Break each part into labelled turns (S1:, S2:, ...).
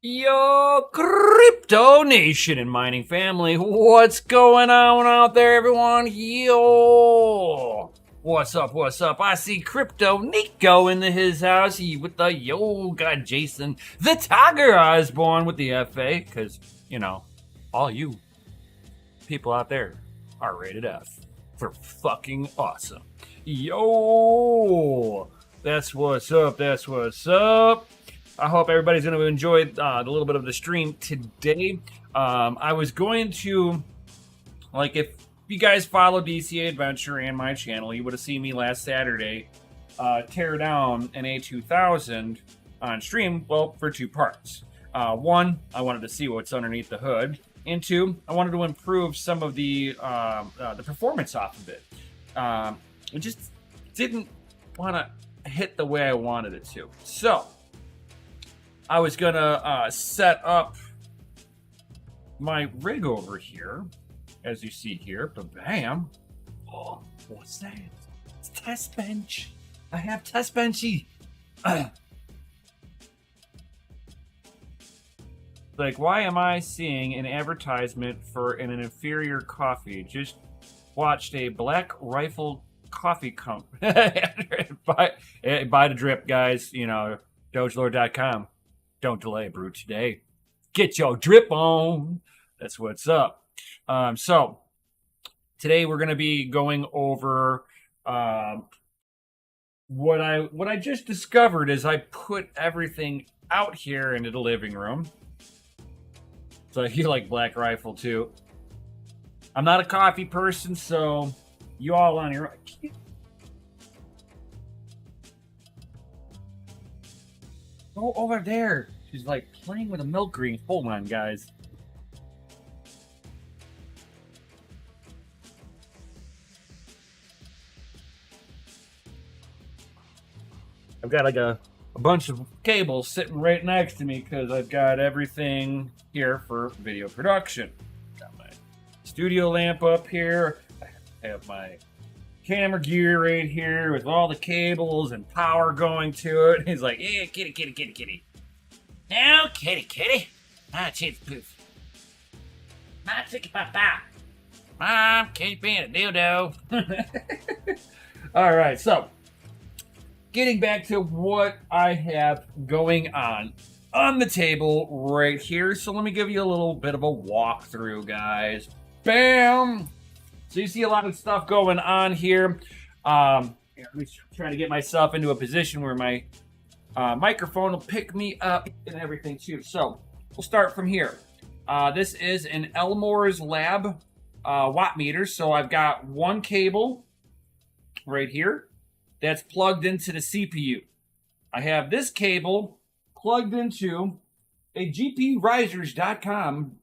S1: Yo, Crypto Nation and mining family, what's going on out there, everyone? Yo, what's up? What's up? I see Crypto Nico in his house with the yo got Jason, the Tiger Osborne with the FA, because all you people out there are rated F for fucking awesome. Yo, that's what's up. That's what's up. I hope everybody's going to enjoy the little bit of the stream today. I was going to, if you guys follow DCA Adventure and my channel, you would have seen me last Saturday tear down an A2000 on stream, well, for two parts. One, I wanted to see what's underneath the hood, and two, I wanted to improve some of the performance off of it. It just didn't want to hit the way I wanted it to. So I was gonna set up my rig over here, as you see here. But bam! Oh, what's that? It's test bench. I have test benchy. Like, why am I seeing an advertisement for an inferior coffee? Just watched a Black Rifle coffee company. buy the drip, guys. dogelord.com. Don't delay, brew today. Get your drip on. That's what's up. So today we're going to be going over what I just discovered is I put everything out here into the living room. So you like Black Rifle too. I'm not a coffee person, so you all on your own. Go over there. She's like playing with a milk green. Hold on, guys. I've got like a bunch of cables sitting right next to me because I've got everything here for video production. Got my studio lamp up here. I have my camera gear right here with all the cables and power going to it. He's like, yeah, kitty, kitty, kitty, kitty. No, kitty, kitty. Ah, cheese poof. My chicky papa. Mom, keep being a dildo. All right, so getting back to what I have going on the table right here. So let me give you a little bit of a walkthrough, guys. Bam! So you see a lot of stuff going on here. Let me try to get myself into a position where my microphone will pick me up and everything too. So we'll start from here. This is an Elmore's Lab watt meter. So I've got one cable right here that's plugged into the CPU. I have this cable plugged into a GPUrisers.com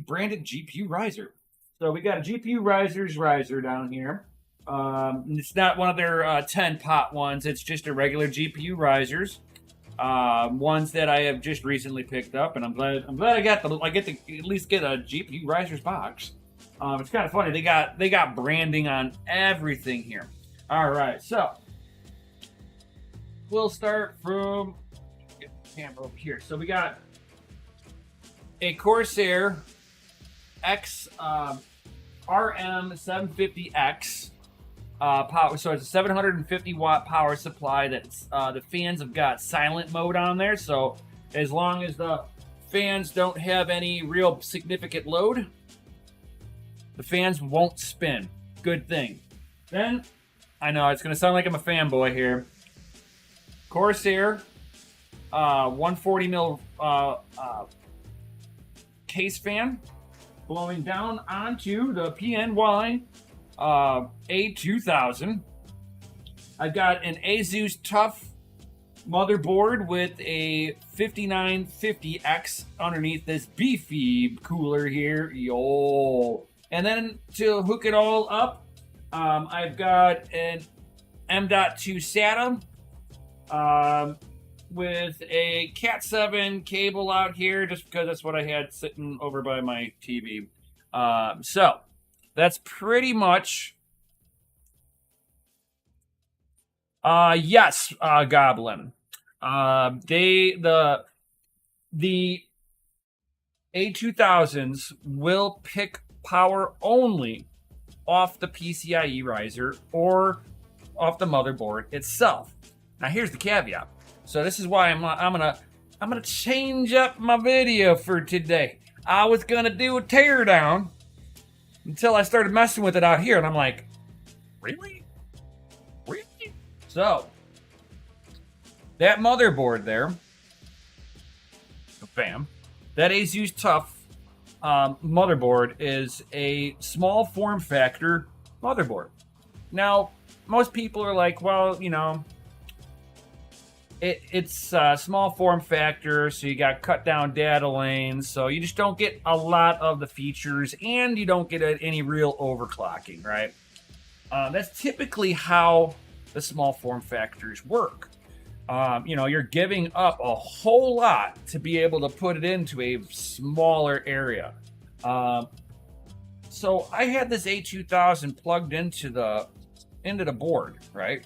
S1: branded GPU riser. So we got a GPU riser down here. It's not one of their 10 pot ones. It's just a regular GPU risers. Ones that I have just recently picked up, and I'm glad I get to at least get a GPU risers box. It's kind of funny. They got branding on everything here. All right, so we'll start from get the camera over here. So we got a Corsair X RM750X power. So it's a 750 watt power supply. That's the fans have got silent mode on there. So as long as the fans don't have any real significant load, the fans won't spin. Good thing. Then I know it's gonna sound like I'm a fanboy here. Corsair 140 mil case fan blowing down onto the PNY A2000. I've got an Asus Tough motherboard with a 5950X underneath this beefy cooler here. Yo. And then to hook it all up, I've got an M.2 SATA with a Cat 7 cable out here, just because that's what I had sitting over by my TV. So that's pretty much. Yes, Goblin. The The A2000s will pick power only off the PCIe riser or off the motherboard itself. Now here's the caveat. So this is why I'm gonna change up my video for today. I was gonna do a teardown until I started messing with it out here, and I'm like, really? So that motherboard there, bam, that ASUS Tough motherboard is a small form factor motherboard. Now, most people are like, well, you know, it's a small form factor, so you got cut down data lanes, so you just don't get a lot of the features, and you don't get any real overclocking, right? That's typically how the small form factors work. You know, you're giving up a whole lot to be able to put it into a smaller area. So I had this A2000 plugged into the board, right?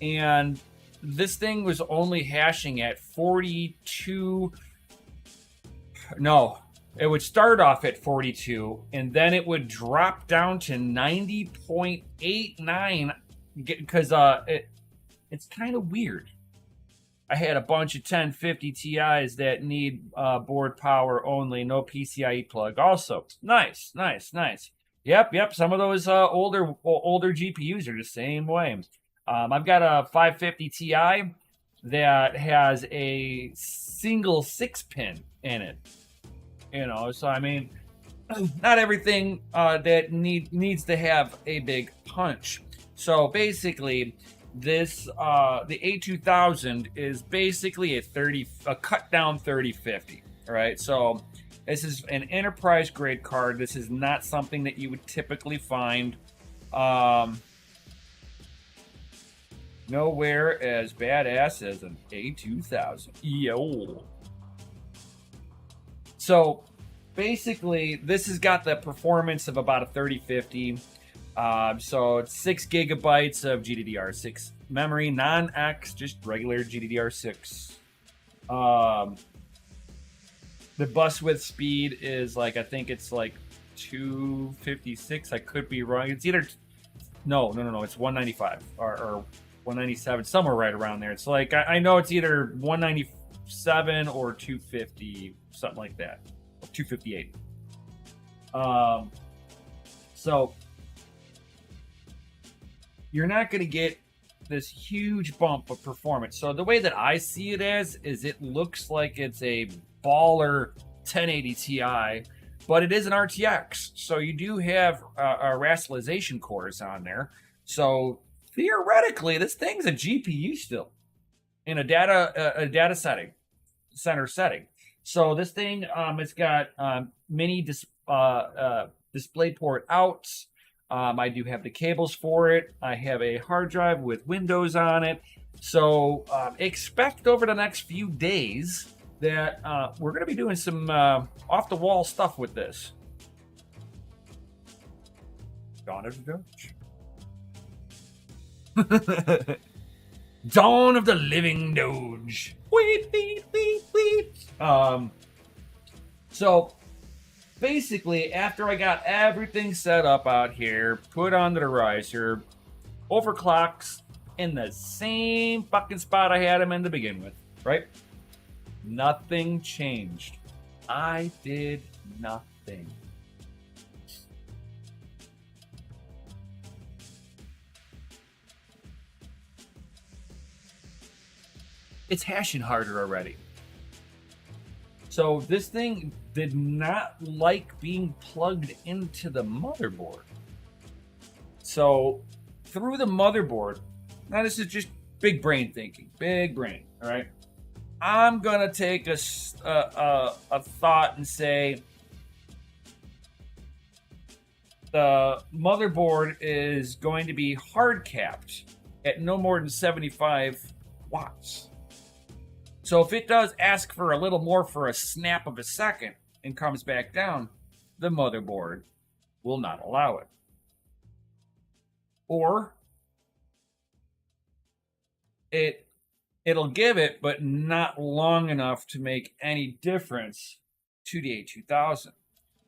S1: And this thing was only hashing at 42. No, it would start off at 42, and then it would drop down to 90.89 because it's kind of weird. I had a bunch of 1050 Ti's that need board power only, no PCIe plug. Also, nice. Yep. Some of those older GPUs are the same way. I've got a 550 Ti that has a single 6-pin in it. You know, so I mean, not everything that needs to have a big punch. So basically, this the A2000 is basically a cut down 3050. All right, so this is an enterprise grade card. This is not something that you would typically find nowhere as badass as an A2000. Yo. So basically, this has got the performance of about a 3050. So it's 6 gigabytes of GDDR6 memory, non-X, just regular GDDR6. The bus width speed is like, I think it's like 256. I could be wrong. It's either no. It's 195 or 197, somewhere right around there. It's like I know it's either 197 or 250, something like that, 258. So you're not going to get this huge bump of performance. So the way that I see it is it looks like it's a baller 1080 Ti, but it is an RTX. So you do have rasterization cores on there. So theoretically, this thing's a GPU still in a data center setting. So this thing, it's got mini DisplayPort outs. I do have the cables for it. I have a hard drive with Windows on it. So expect over the next few days that we're going to be doing some off-the-wall stuff with this. Dawn of the Doge. Dawn of the Living Doge. Weep. So basically, after I got everything set up out here, put onto the riser, overclocks in the same fucking spot I had them in to begin with, right? Nothing changed. I did nothing. It's hashing harder already. So this thing did not like being plugged into the motherboard. So through the motherboard, now this is just big brain thinking, big brain, all right? I'm gonna take a thought and say the motherboard is going to be hard capped at no more than 75 watts. So if it does ask for a little more for a snap of a second and comes back down, the motherboard will not allow it. Or it it'll give it, but not long enough to make any difference to the A2000.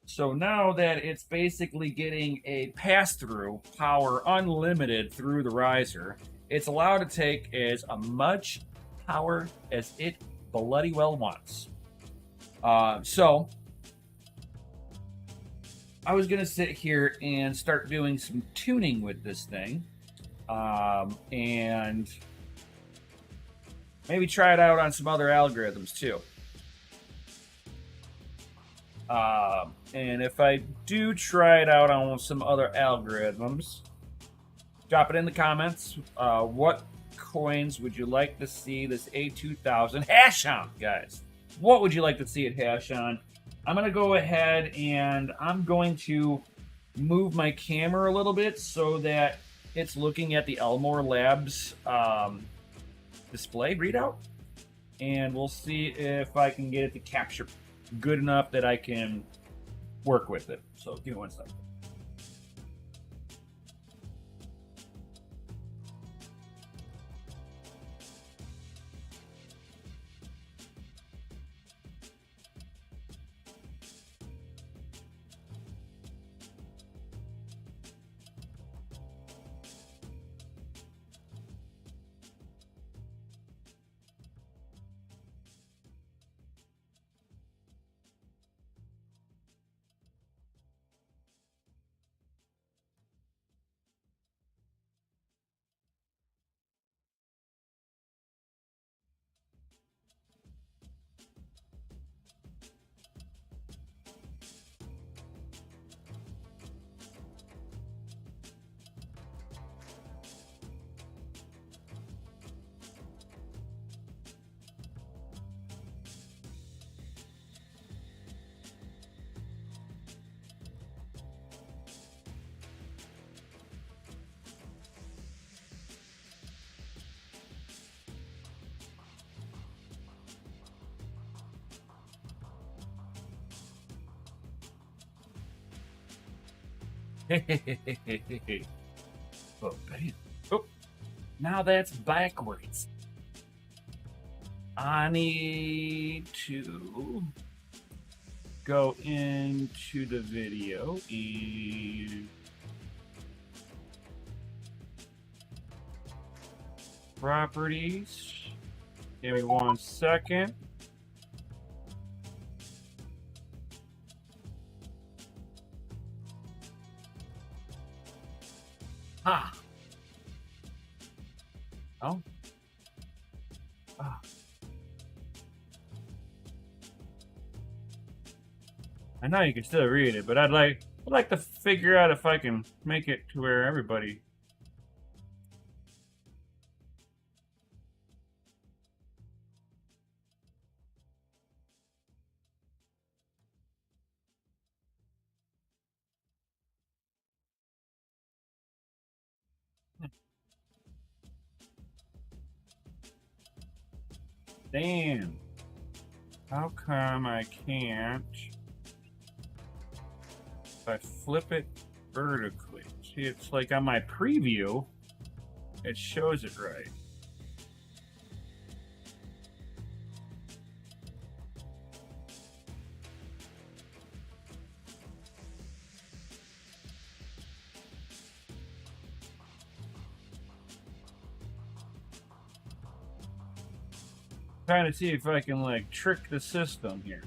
S1: So now that it's basically getting a pass-through power unlimited through the riser, it's allowed to take as much power as it bloody well wants. So I was going to sit here and start doing some tuning with this thing, and maybe try it out on some other algorithms too. And if I do try it out on some other algorithms, drop it in the comments. What coins would you like to see this A2000 hash on, guys? What would you like to see it hash on? I'm going to go ahead and I'm going to move my camera a little bit so that it's looking at the Elmore Labs display readout. And we'll see if I can get it to capture good enough that I can work with it. So give me one second. Oh, bam. Oh, now that's backwards. I need to go into the video and properties. Give me 1 second. Ah. Oh. Ah. I know you can still read it, but I'd like to figure out if I can make it to where everybody. Damn. How come I can't? If I flip it vertically. See, it's like on my preview, it shows it right. Trying to see if I can like trick the system here.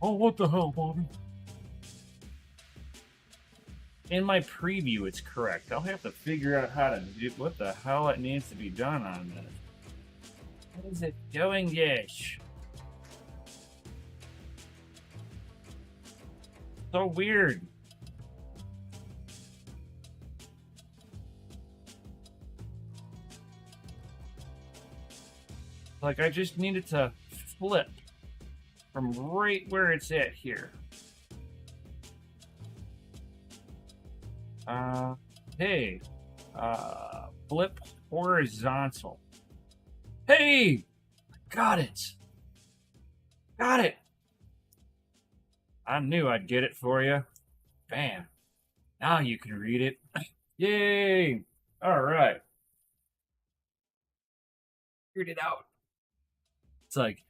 S1: Oh, what the hell, Bobby? In my preview, it's correct. I'll have to figure out how to do what the hell it needs to be done on this. What is it doing this? So weird. Like, I just needed to flip from right where it's at here. Hey. Flip horizontal. Hey! Got it. Got it. I knew I'd get it for you. Bam. Now you can read it. Yay! All right. Figured it out. It's like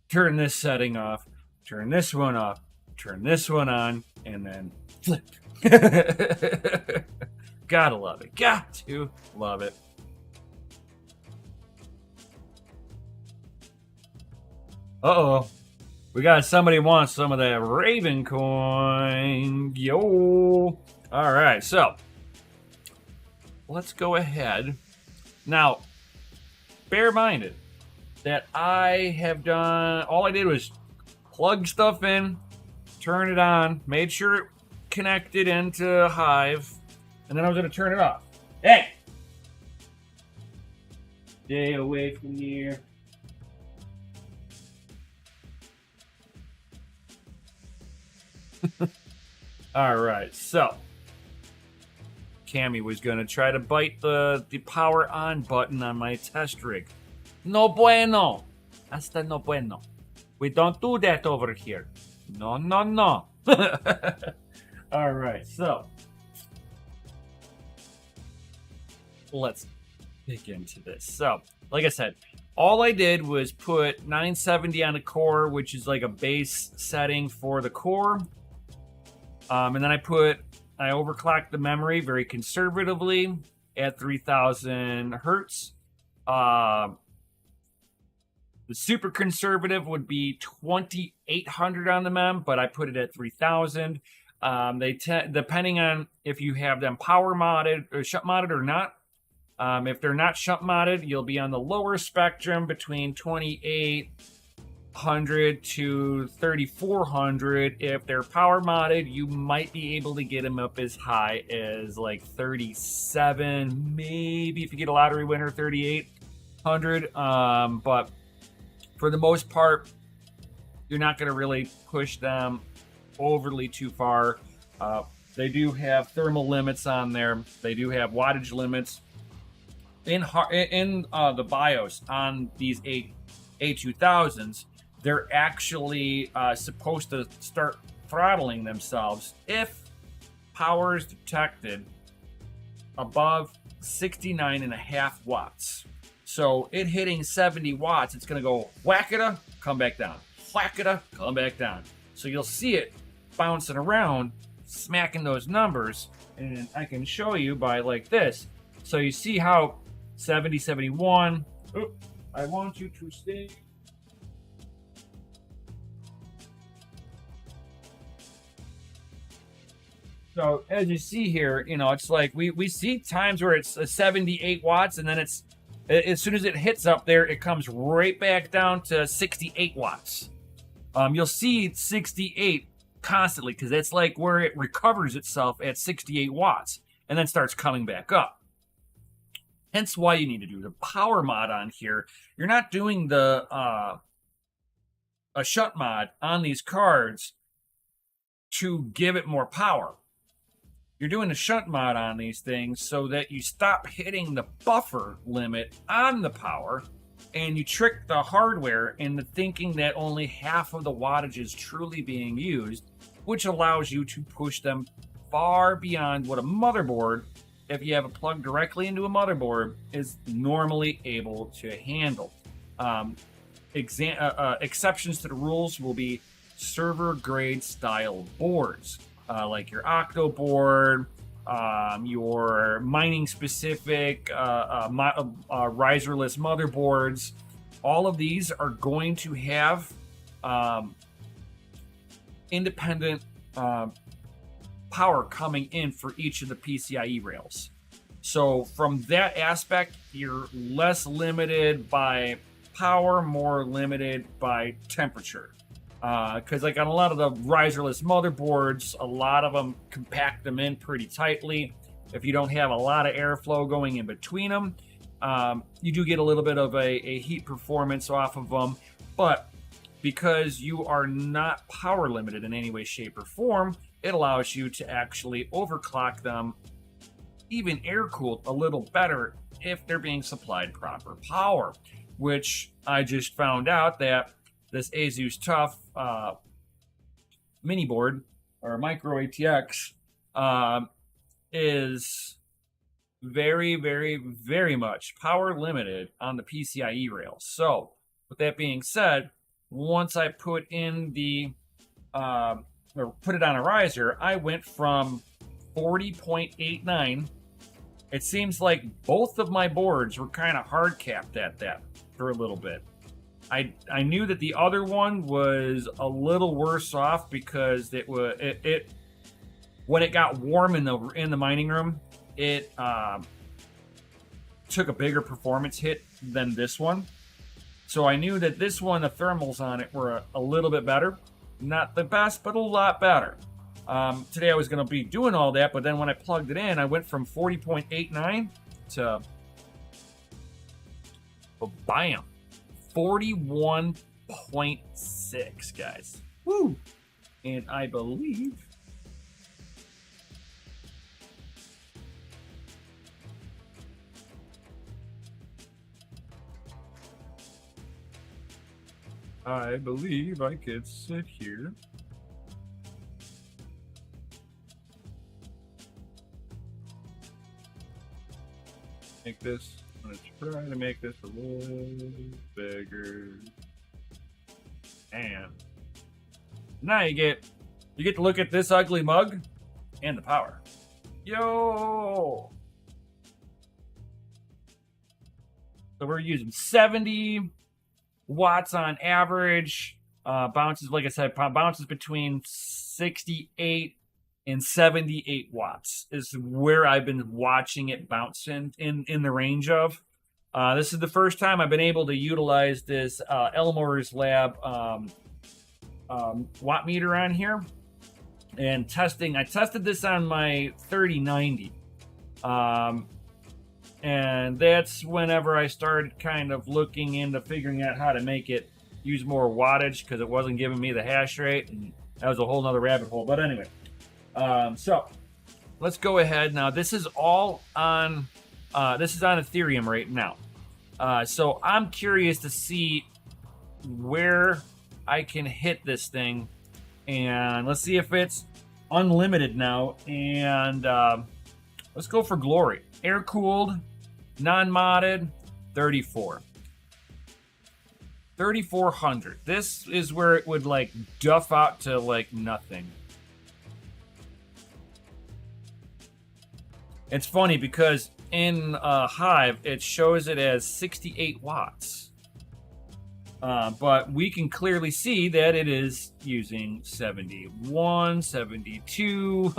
S1: turn this setting off, turn this one off, turn this one on, and then flip. Gotta love it. Got to love it. Uh-oh. We got somebody wants some of that Raven coin. Yo. All right, so let's go ahead. Now, bear minded that I have done, all I did was plug stuff in, turn it on, made sure it connected into Hive, and then I was going to turn it off. Hey! Stay away from here. All right, so Cammy was going to try to bite the power on button on my test rig. No bueno. Hasta no bueno. We don't do that over here. No, no, no. All right, so let's dig into this. So, like I said, all I did was put 970 on the core, which is like a base setting for the core. And then I overclocked the memory very conservatively at 3000 hertz. The super conservative would be 2800 on the mem, but I put it at 3000. Depending on if you have them power modded or shunt modded or not. If they're not shunt modded, you'll be on the lower spectrum between 2800 to 3400. If they're power modded, you might be able to get them up as high as like 37, maybe if you get a lottery winner, 3800. But for the most part, you're not going to really push them overly too far. They do have thermal limits on there. They do have wattage limits in the BIOS on these A2000s. They're actually supposed to start throttling themselves if power is detected above 69.5 watts. So it hitting 70 watts, it's going to go whack-a-da, come back down. Whack-a-da, come back down. So you'll see it bouncing around, smacking those numbers, and I can show you by like this. So you see how 70, 71, I want you to stay. So as you see here, it's like we see times where it's 78 watts, and then it's, as soon as it hits up there, it comes right back down to 68 watts. You'll see 68 constantly because that's like where it recovers itself at 68 watts and then starts coming back up. Hence why you need to do the power mod on here. You're not doing the a shunt mod on these cards to give it more power. You're doing a shunt mod on these things so that you stop hitting the buffer limit on the power, and you trick the hardware into thinking that only half of the wattage is truly being used, which allows you to push them far beyond what a motherboard, if you have it plugged directly into a motherboard, is normally able to handle. Exceptions to the rules will be server grade style boards. Like your Octo board, your mining specific riserless motherboards. All of these are going to have independent power coming in for each of the PCIe rails. So from that aspect, you're less limited by power, more limited by temperature. Because like on a lot of the riserless motherboards, a lot of them compact them in pretty tightly. If you don't have a lot of airflow going in between them, you do get a little bit of a heat performance off of them. But because you are not power limited in any way, shape, or form, it allows you to actually overclock them, even air cooled, a little better if they're being supplied proper power. Which I just found out that this Asus Tough mini board or micro ATX is very, very, very much power limited on the PCIe rails. So, with that being said, once I put in the or put it on a riser, I went from 40.89. It seems like both of my boards were kind of hard capped at that for a little bit. I knew that the other one was a little worse off because it when it got warm in the mining room, it took a bigger performance hit than this one. So I knew that this one, the thermals on it were a little bit better. Not the best, but a lot better. Today I was going to be doing all that, but then when I plugged it in, I went from 40.89 to, bam, 41.6, guys. Woo! And I believe I could sit here. Make this. I'm gonna try to make this a little bigger. And now you get to look at this ugly mug and the power. Yo! So we're using 70 watts on average. Bounces, like I said, bounces between 68 and 78 watts is where I've been watching it bounce in the range of. This is the first time I've been able to utilize this Elmore's Lab watt meter on here. And I tested this on my 3090. And that's whenever I started kind of looking into figuring out how to make it use more wattage because it wasn't giving me the hash rate. And that was a whole nother rabbit hole. But anyway, so let's go ahead. Now, this is all on, this is on Ethereum right now. So I'm curious to see where I can hit this thing. And let's see if it's unlimited now. And let's go for glory. Air-cooled, non-modded, 34. 3,400. This is where it would like duff out to like nothing. It's funny because in Hive it shows it as 68 watts. But we can clearly see that it is using 71, 72.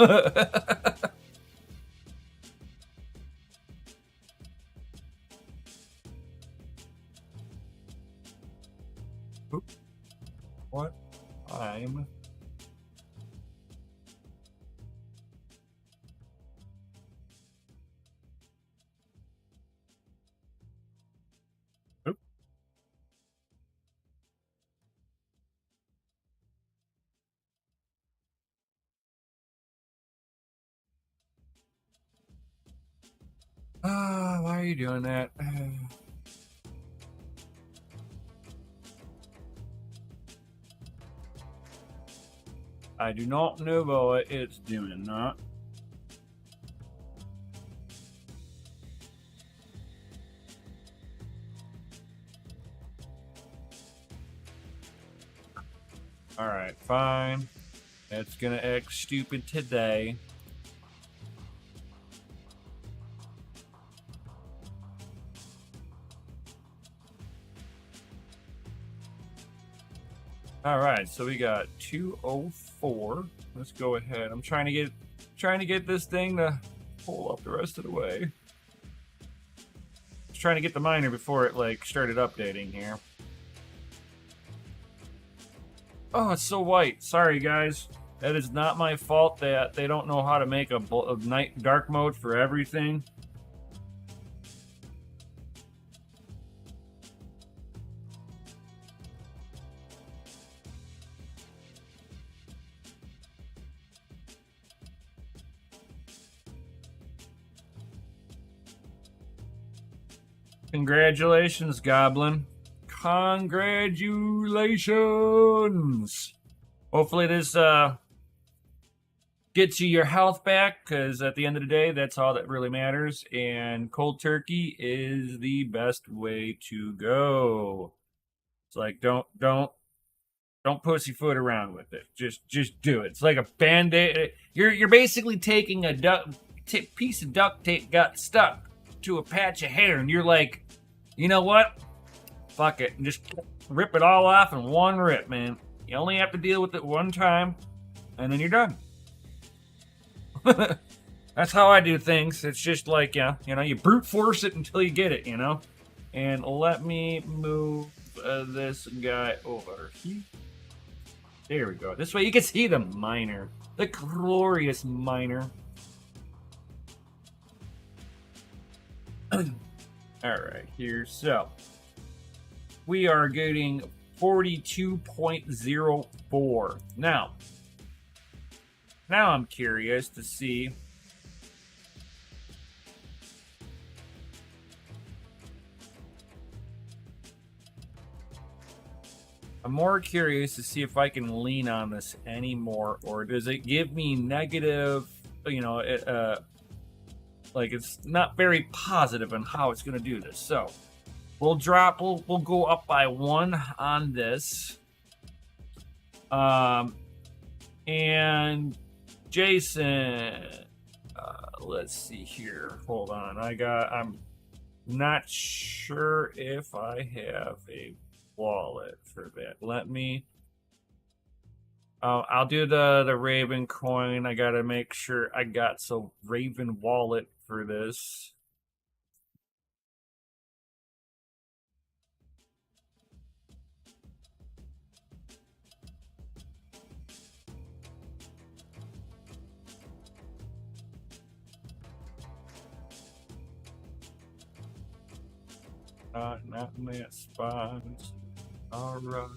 S1: What? I'm... Oop. Why are you doing that? I do not know what it's doing, not. Alright, fine. It's gonna act stupid today. Alright, so we got 204. Let's go ahead. I'm trying to get this thing to pull up the rest of the way. Just trying to get the miner before it like started updating here. Oh, it's so white. Sorry, guys. That is not my fault that they don't know how to make a night dark mode for everything. Congratulations, Goblin. Congratulations. Hopefully this gets you your health back, because at the end of the day, that's all that really matters. And cold turkey is the best way to go. It's like don't pussyfoot around with it. Just do it. It's like a band-aid. You're basically taking a piece of duct tape got stuck to a patch of hair, and you're like, you know what? Fuck it, and just rip it all off in one rip, man. You only have to deal with it one time, and then you're done. That's how I do things. It's just like, you brute force it until you get it, And let me move this guy over here. There we go. This way you can see the miner. The glorious miner. Alright, here. So, we are getting 42.04. Now I'm curious to see... I'm more curious to see if I can lean on this anymore, or does it give me negative, like it's not very positive on how it's going to do this. So we'll go up by 1 on this. And Jason, let's see here. Hold on. I'm not sure if I have a wallet for that. Let me I'll do the Raven coin. I gotta make sure I got Raven wallet for this. Not in that spot. All right.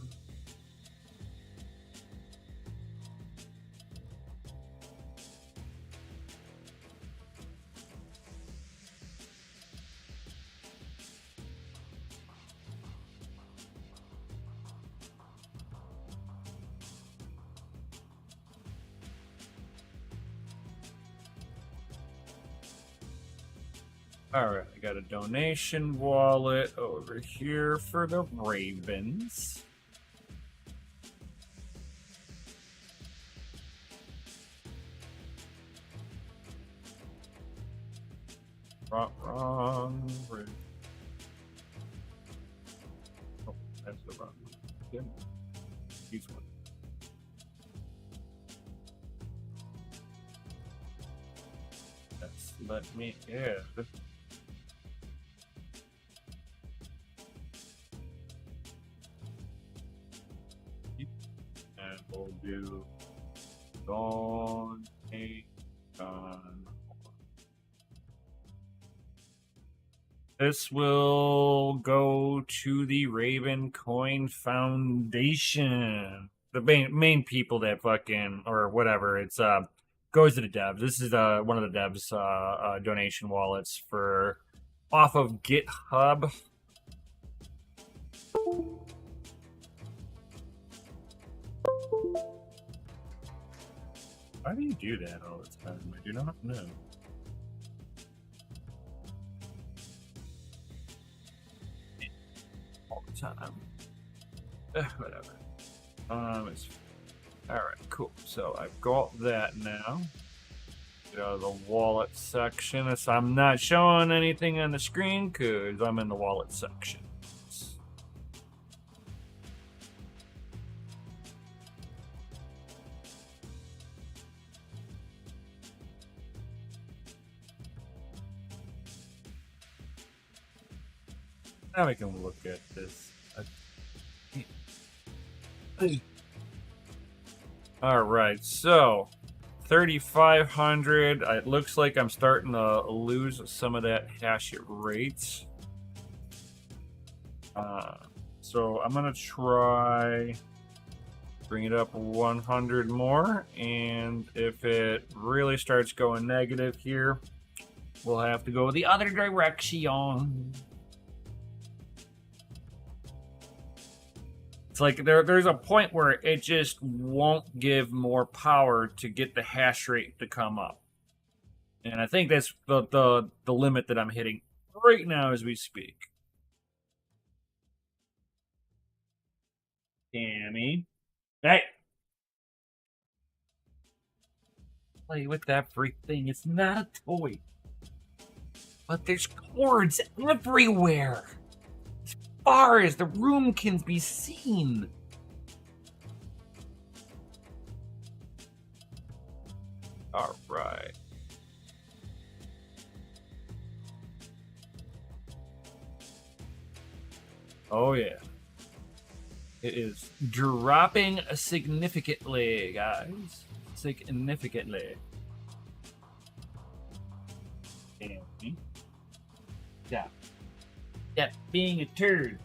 S1: Alright, I got a donation wallet over here for the Ravens. Wrong. Oh, that's the wrong one. Yeah. These ones. Let me add. And we'll do donate on. This will go to the Raven Coin Foundation. The main people that fucking, or whatever, it's goes to the devs. This is one of the devs donation wallets for off of GitHub. Why do you do that all the time? I do not know. All the time. Whatever. It's alright, cool. So I've got that now. Get out of the wallet section. So I'm not showing anything on the screen because I'm in the wallet section. Now we can look at this. Alright, so 3,500. It looks like I'm starting to lose some of that hash rate. So I'm gonna try bring it up 100 more, and if it really starts going negative here, we'll have to go the other direction. It's like there's a point where it just won't give more power to get the hash rate to come up. And I think that's the limit that I'm hitting right now as we speak. Tammy. Hey! Play with that freak thing. It's not a toy. But there's cords everywhere. As far as the room can be seen. All right. Oh, yeah. It is dropping significantly, guys. Significantly. Yeah. Yeah, being a turd.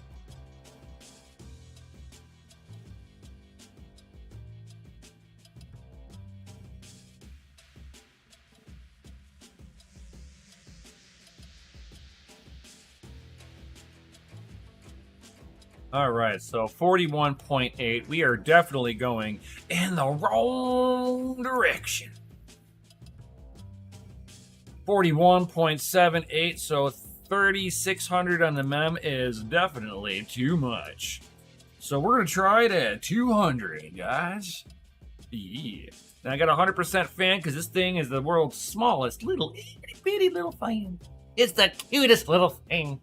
S1: All right, so 41.8. We are definitely going in the wrong direction. 41.78, so 3,600 on the mem is definitely too much. So we're going to try it at 200, guys. Yeah. And I got a 100% fan because this thing is the world's smallest little itty bitty little fan. It's the cutest little thing.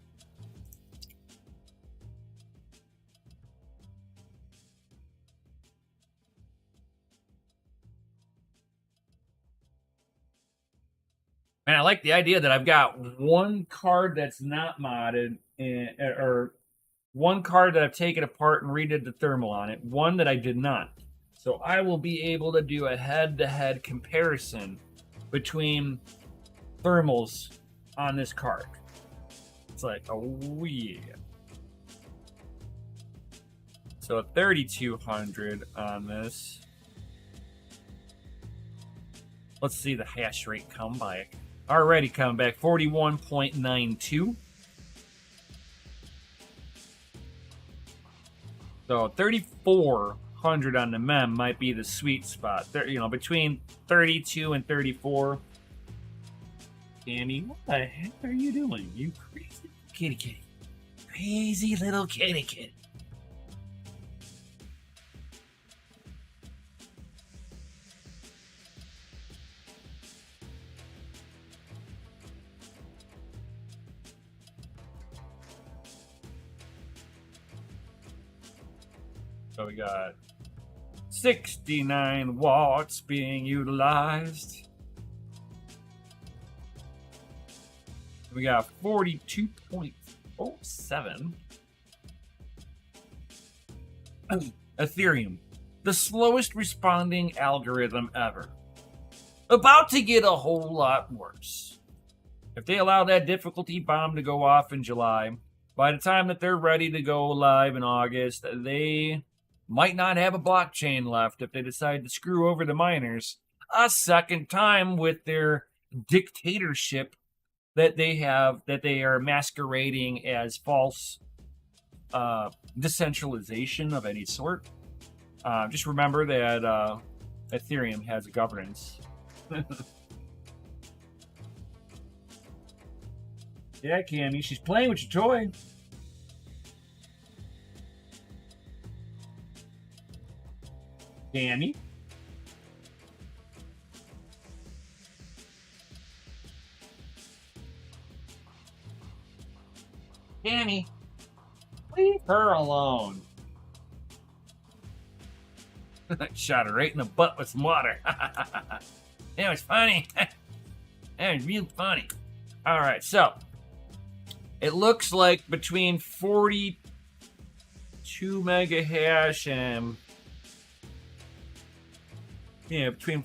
S1: And I like the idea that I've got one card that's not modded, or one card that I've taken apart and redid the thermal on it, one that I did not. So I will be able to do a head-to-head comparison between thermals on this card. It's like, oh yeah. So 3,200 on this. Let's see the hash rate come by. Already coming back, 41.92. So 3,400 on the mem might be the sweet spot. You know, between 32 and 34. Danny, what the heck are you doing? You crazy kitty kitty. Crazy little kitty kitty. So we got 69 watts being utilized. We got 42.07. Ethereum, the slowest responding algorithm ever. About to get a whole lot worse. If they allow that difficulty bomb to go off in July, by the time that they're ready to go live in August, they might not have a blockchain left if they decide to screw over the miners a second time with their dictatorship that they have, that they are masquerading as false decentralization of any sort. Just remember that Ethereum has governance. Yeah, Cammy, she's playing with your toy. Cammy? Cammy, leave her alone. Shot her right in the butt with some water. That was funny. That was real funny. All right, so it looks like between 42 mega hash and between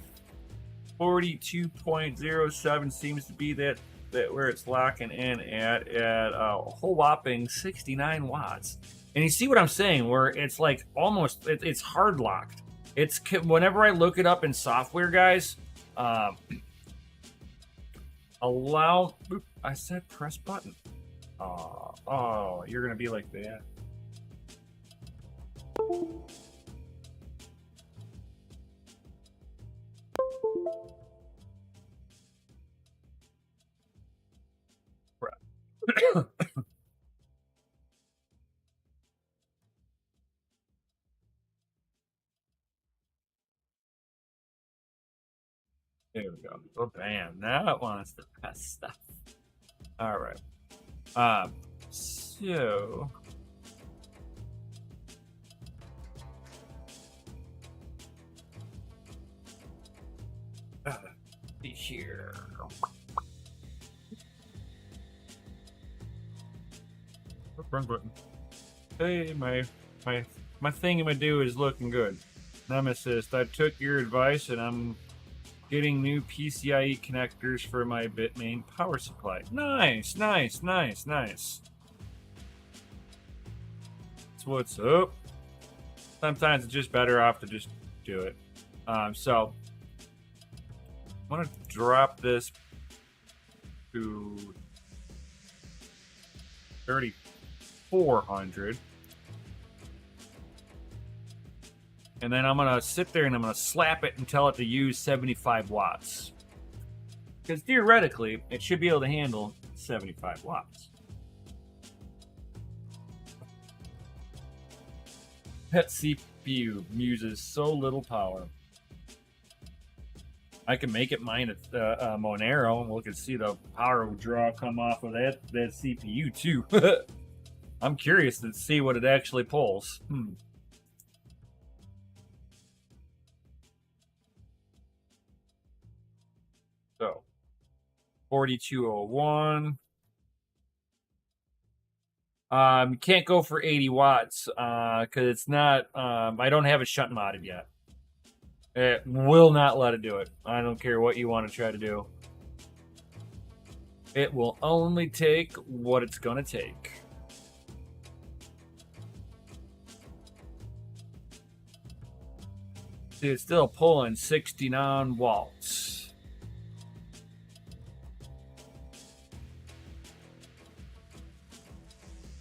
S1: 42.07 seems to be that where it's locking in at a whole whopping 69 watts. And you see what I'm saying, where it's like almost it's hard locked. It's whenever I look it up in software, guys. Allow. I said press button. Oh, you're gonna be like that. There we go. Oh, bam. Now it wants the best stuff. All right. So see here. Wrong button. Hey, my thingamadoo is looking good. Nemesis, I took your advice and I'm getting new PCIe connectors for my Bitmain power supply. Nice, nice, nice, nice. That's what's up. Sometimes it's just better off to just do it. So I'm gonna drop this to 3,400. And then I'm gonna sit there and I'm gonna slap it and tell it to use 75 watts. Because theoretically, it should be able to handle 75 watts. That CPU uses so little power. I can make it mine at Monero, and we can see the power draw come off of that CPU too. I'm curious to see what it actually pulls. So, 4201. You can't go for 80 watts because it's not. I don't have it shut modded yet. It will not let it do it. I don't care what you want to try to do. It will only take what it's gonna take. See, it's still pulling 69 watts.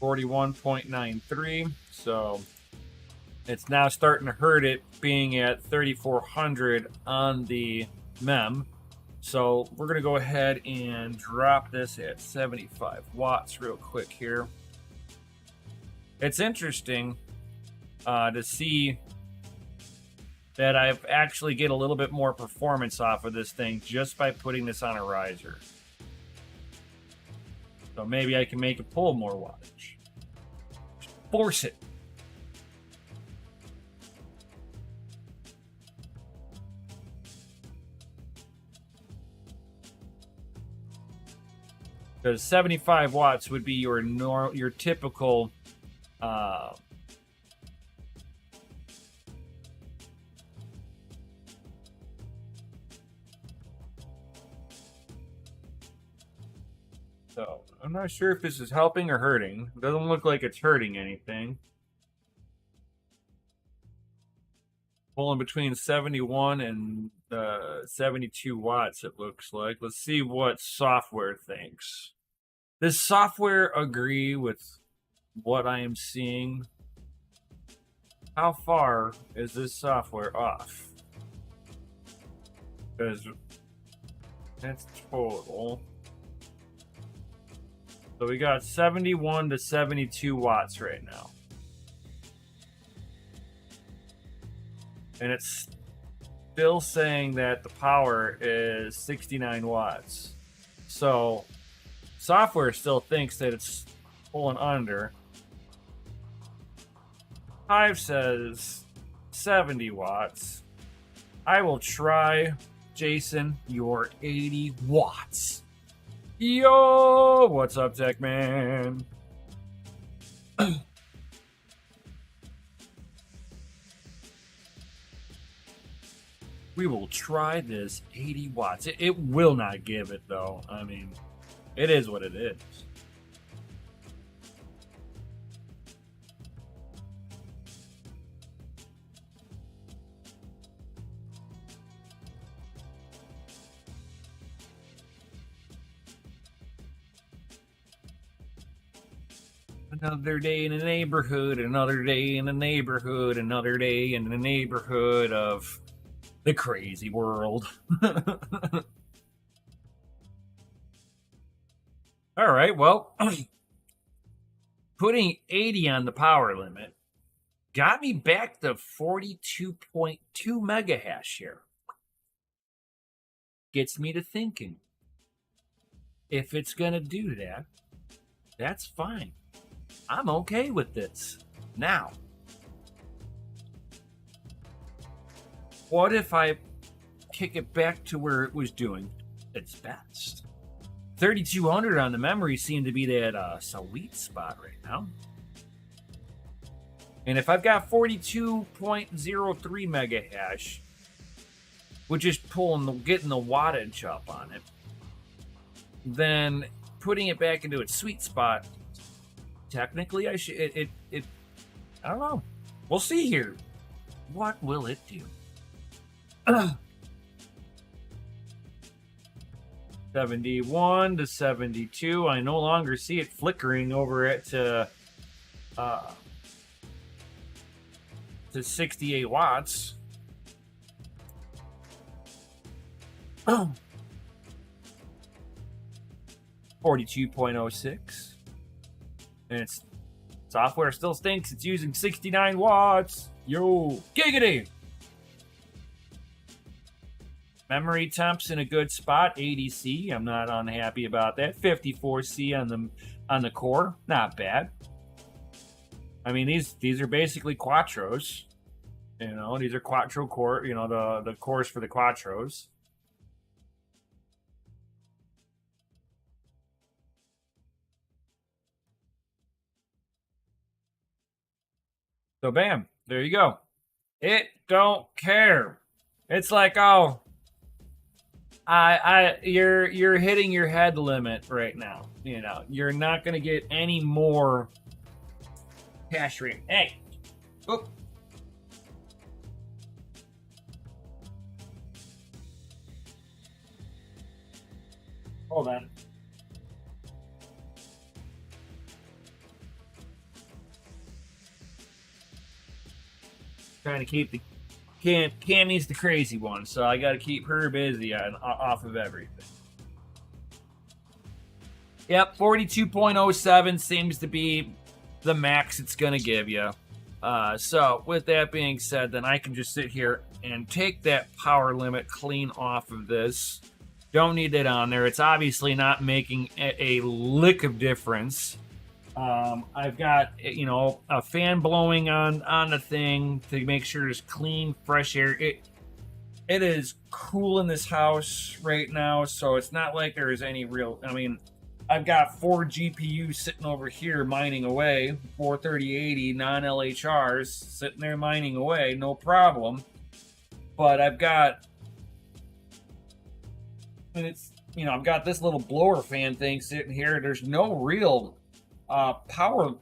S1: 41.93. So it's now starting to hurt it being at 3,400 on the mem. So we're going to go ahead and drop this at 75 watts real quick here. It's interesting to see that I actually get a little bit more performance off of this thing just by putting this on a riser. So maybe I can make it pull more wattage. Force it. Because 75 watts would be your typical so I'm not sure if this is helping or hurting. It doesn't look like it's hurting anything. Pulling between 71 and 72 watts, it looks like. Let's see what software thinks. Does software agree with what I am seeing? How far is this software off? Because that's total. So we got 71 to 72 watts right now. And it's still saying that the power is 69 watts. So software still thinks that it's pulling under. Hive says 70 watts. I will try, Jason, your 80 watts. Yo, what's up, Tech Man? We will try this 80 watts. It will not give it, though. I mean, it is what it is. Another day in the neighborhood, another day in the neighborhood, another day in the neighborhood of the crazy world. All right, well, putting 80 on the power limit got me back to 42.2 mega hash here. Gets me to thinking, if it's going to do that, that's fine. I'm okay with this. Now, what if I kick it back to where it was doing its best? 3200 on the memory seemed to be that sweet spot right now. And if I've got 42.03 mega hash, which is getting the wattage up on it, then putting it back into its sweet spot, technically I should I don't know. We'll see here. What will it do? 71 to 72. I no longer see it flickering over at to 68 watts. 42.06. And its software still stinks. It's using 69 watts. Yo, giggity! Memory temp's in a good spot. 80C. I'm not unhappy about that. 54C on the core. Not bad. I mean, these are basically quattros. You know, these are quattro core. You know, the cores for the quattros. So bam, there you go. It don't care. It's like, oh, you're hitting your head limit right now. You know, you're not gonna get any more hash rate. Hey, oop. Hold on. Trying to keep the Cammy's the crazy one, so I got to keep her busy off of everything. Yep, 42.07 seems to be the max it's going to give you. So with that being said, then I can just sit here and take that power limit clean off of this. Don't need that on there. It's obviously not making a lick of difference. I've got, you know, a fan blowing on the thing to make sure there's clean, fresh air. It is cool in this house right now, so it's not like there is any real. I mean, I've got 4 GPUs sitting over here mining away, 4 3080 non-LHRs sitting there mining away, no problem. But I've got, and it's, you know, I've got this little blower fan thing sitting here. There's no real power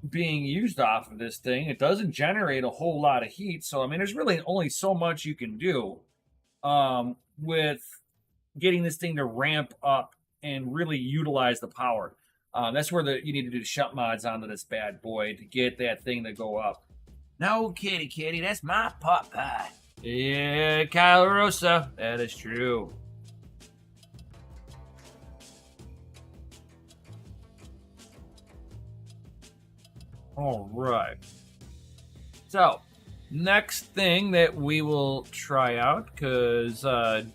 S1: being used off of this thing. It doesn't generate a whole lot of heat, so I mean there's really only so much you can do with getting this thing to ramp up and really utilize the power. That's where you need to do the shunt mods onto this bad boy to get that thing to go up. No, kitty, that's my pot pie. Yeah, Kyle Rosa, that is true. All right. So, next thing that we will try out, because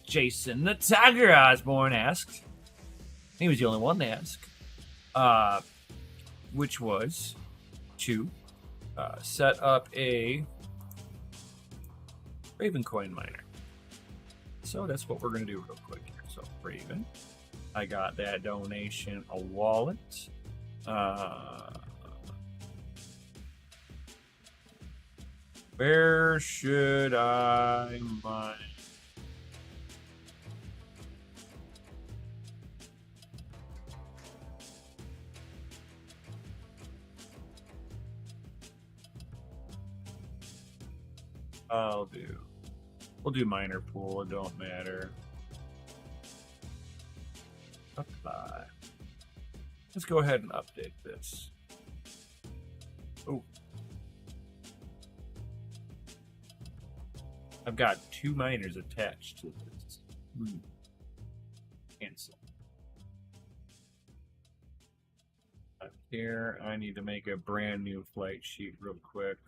S1: Jason the Tiger Osborne asked, he was the only one to ask, which was to set up a Raven coin miner. So that's what we're going to do real quick here. So, Raven, I got that donation, a wallet. Where should I mine? We'll do miner pool, it don't matter. Apply. Let's go ahead and update this. Oh. I've got 2 miners attached to this. Cancel. Up here, I need to make a brand new flight sheet real quick.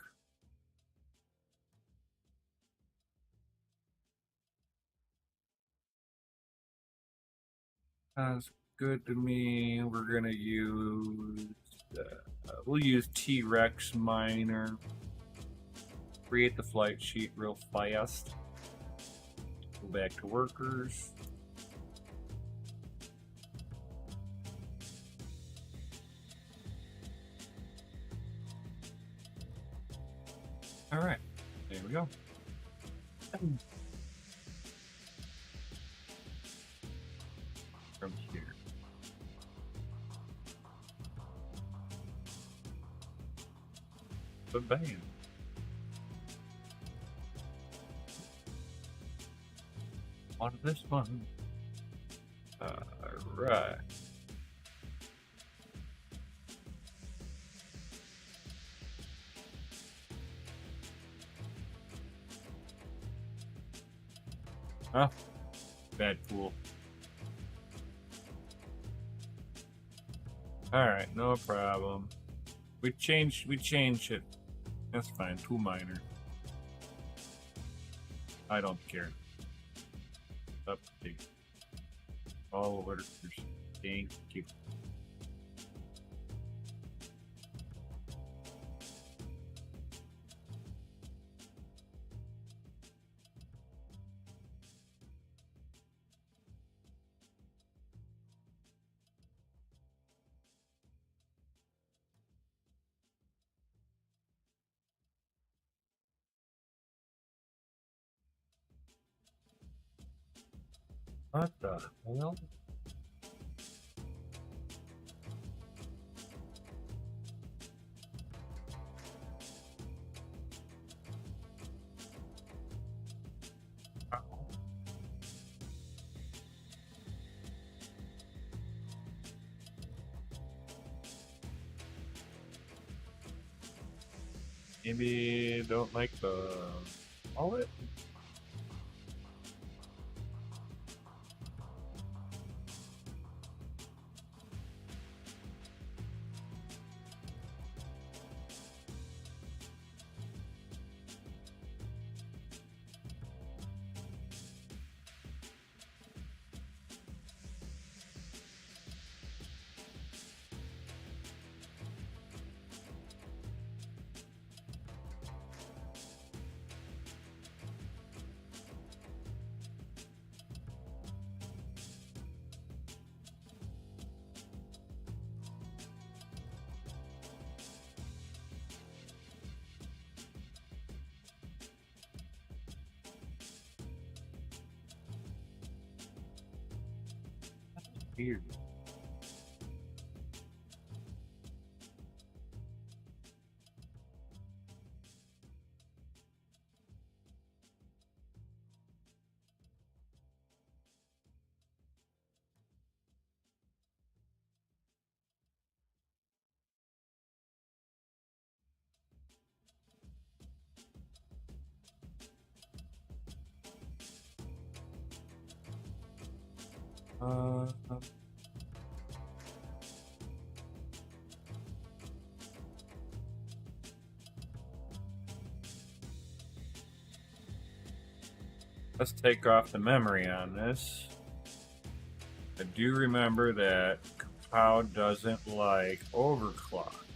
S1: Sounds good to me. We're gonna use we'll use T-Rex miner. Create the flight sheet real fast. Go back to workers. All right, there we go. From here. But bam. On this one. Alright. Huh? Bad fool. Alright, no problem. We changed it. That's fine. 2 minor. I don't care. Update. All workers. Thank you. What the hell? Maybe don't like the wallet. Weird. Uh, let's take off the memory on this. I do remember that Kapow doesn't like overclocks.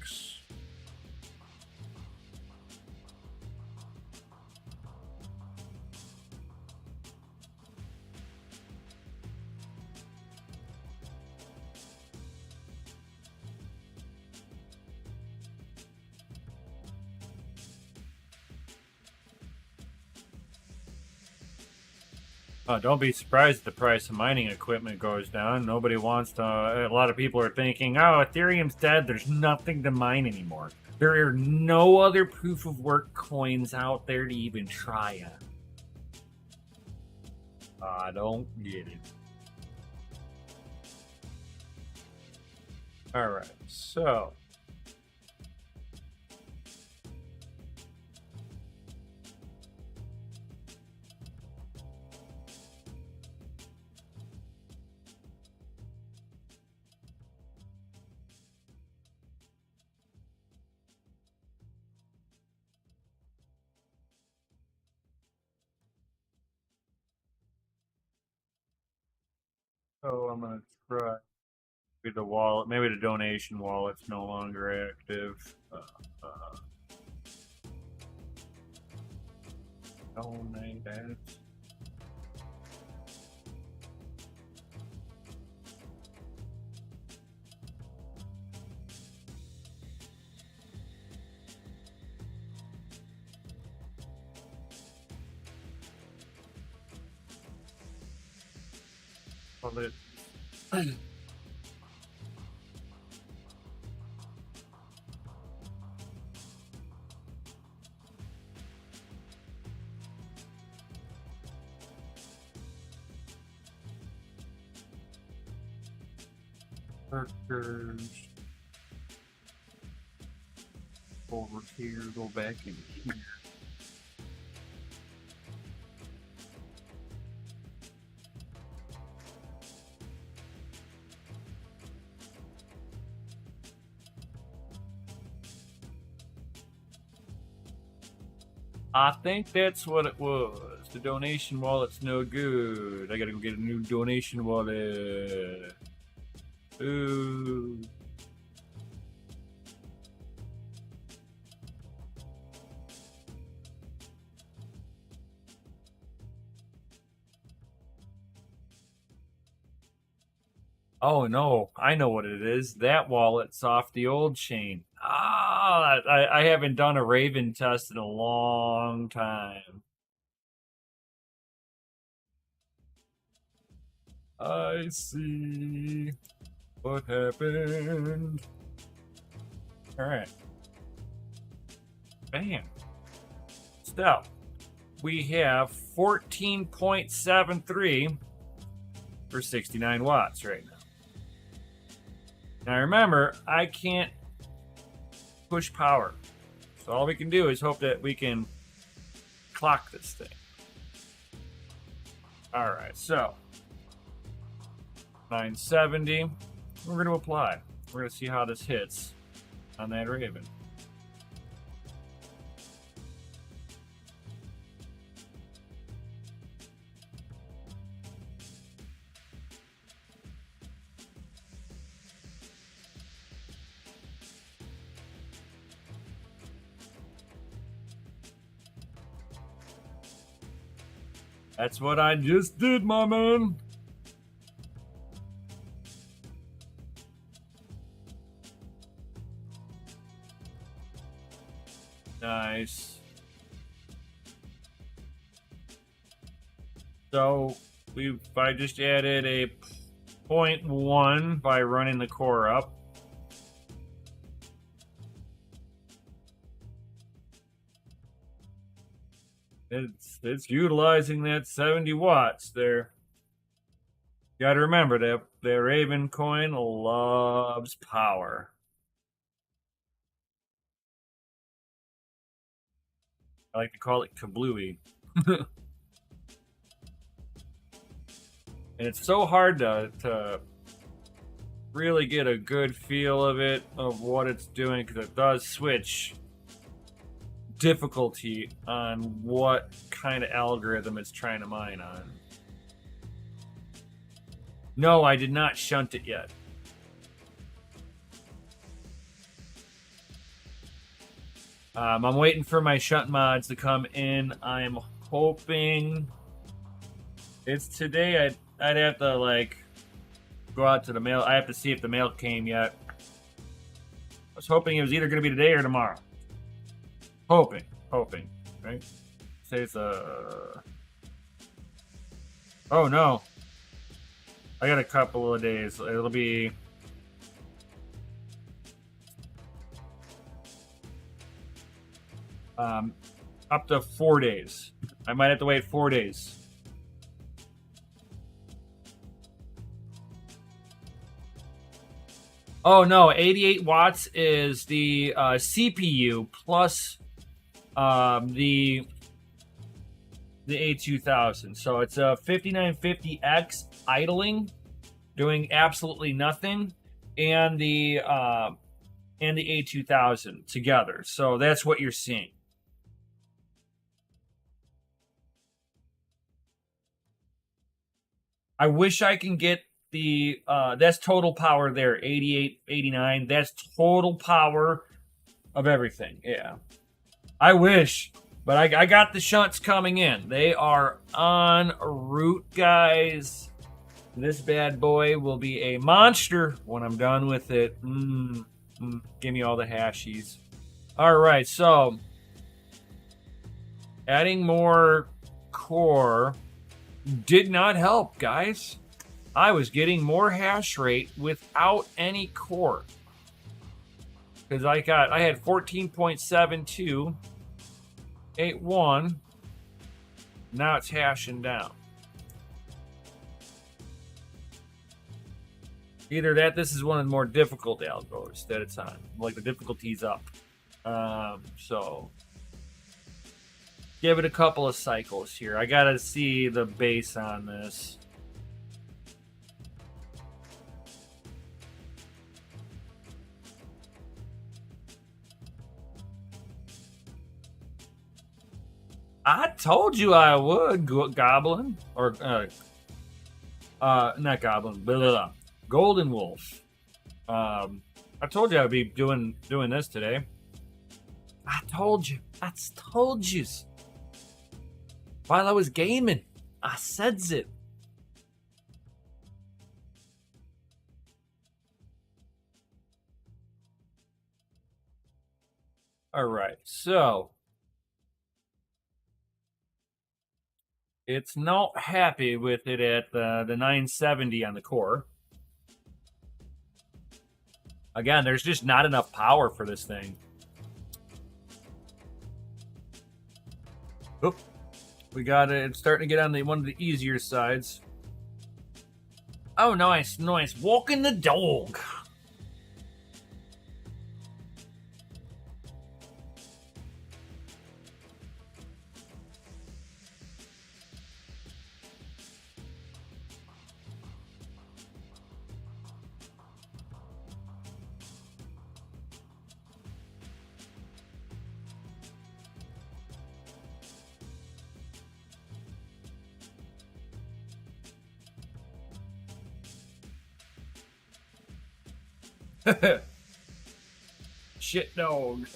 S1: Don't be surprised if the price of mining equipment goes down. Nobody wants to. A lot of people are thinking, oh, Ethereum's dead. There's nothing to mine anymore. There are no other proof of work coins out there to even try on. I don't get it. All right, so I'm gonna try maybe the wallet. Maybe the donation wallet's no longer active. Donate that. Well, it, workers over here. Go back in here. I think that's what it was. The donation wallet's no good. I gotta go get a new donation wallet. Ooh. Oh no, I know what it is. That wallet's off the old chain. Ah, I haven't done a Raven test in a long time. I see what happened. All right. Bam. So, we have 14.73 for 69 watts right now. Now remember, I can't push power. So all we can do is hope that we can clock this thing. All right, so 970. We're going to apply. We're going to see how this hits on that Raven. That's what I just did, my man. Nice. So I just added a 0.1 by running the core up. It's utilizing that 70 watts there. You got to remember that the Raven coin loves power. I like to call it kablooey. And it's so hard to really get a good feel of it, of what it's doing, because it does switch difficulty on what kind of algorithm it's trying to mine on. No, I did not shunt it yet. I'm waiting for my shunt mods to come in. I'm hoping it's today. I'd have to like go out to the mail. I have to see if the mail came yet. I was hoping it was either going to be today or tomorrow. Hoping, right? Say it's a. Oh no! I got a couple of days. It'll be. Up to 4 days. I might have to wait 4 days. Oh no, 88 watts is the CPU plus the A2000. So it's a 5950X idling, doing absolutely nothing, and the A2000 together. So that's what you're seeing. I wish I can get the that's total power there, 88, 89. That's total power of everything. Yeah. I wish, but I got the shunts coming in. They are en route, guys. This bad boy will be a monster when I'm done with it. Give me all the hashies. All right, so adding more core did not help, guys. I was getting more hash rate without any core. Because I had 14.7281. Now it's hashing down. Either that, this is one of the more difficult algos that it's on. Like the difficulty's up. So give it a couple of cycles here. I gotta see the base on this. I told you I would, Goblin. Or, not Goblin, blah, blah, blah. Golden Wolf. I told you I'd be doing this today. I told you. I told you. While I was gaming, I said it. All right, so it's not happy with it at the 970 on the core. Again, there's just not enough power for this thing. Oop. We got it. It's starting to get on one of the easier sides. Oh, nice. Walking the dog. Shit dog.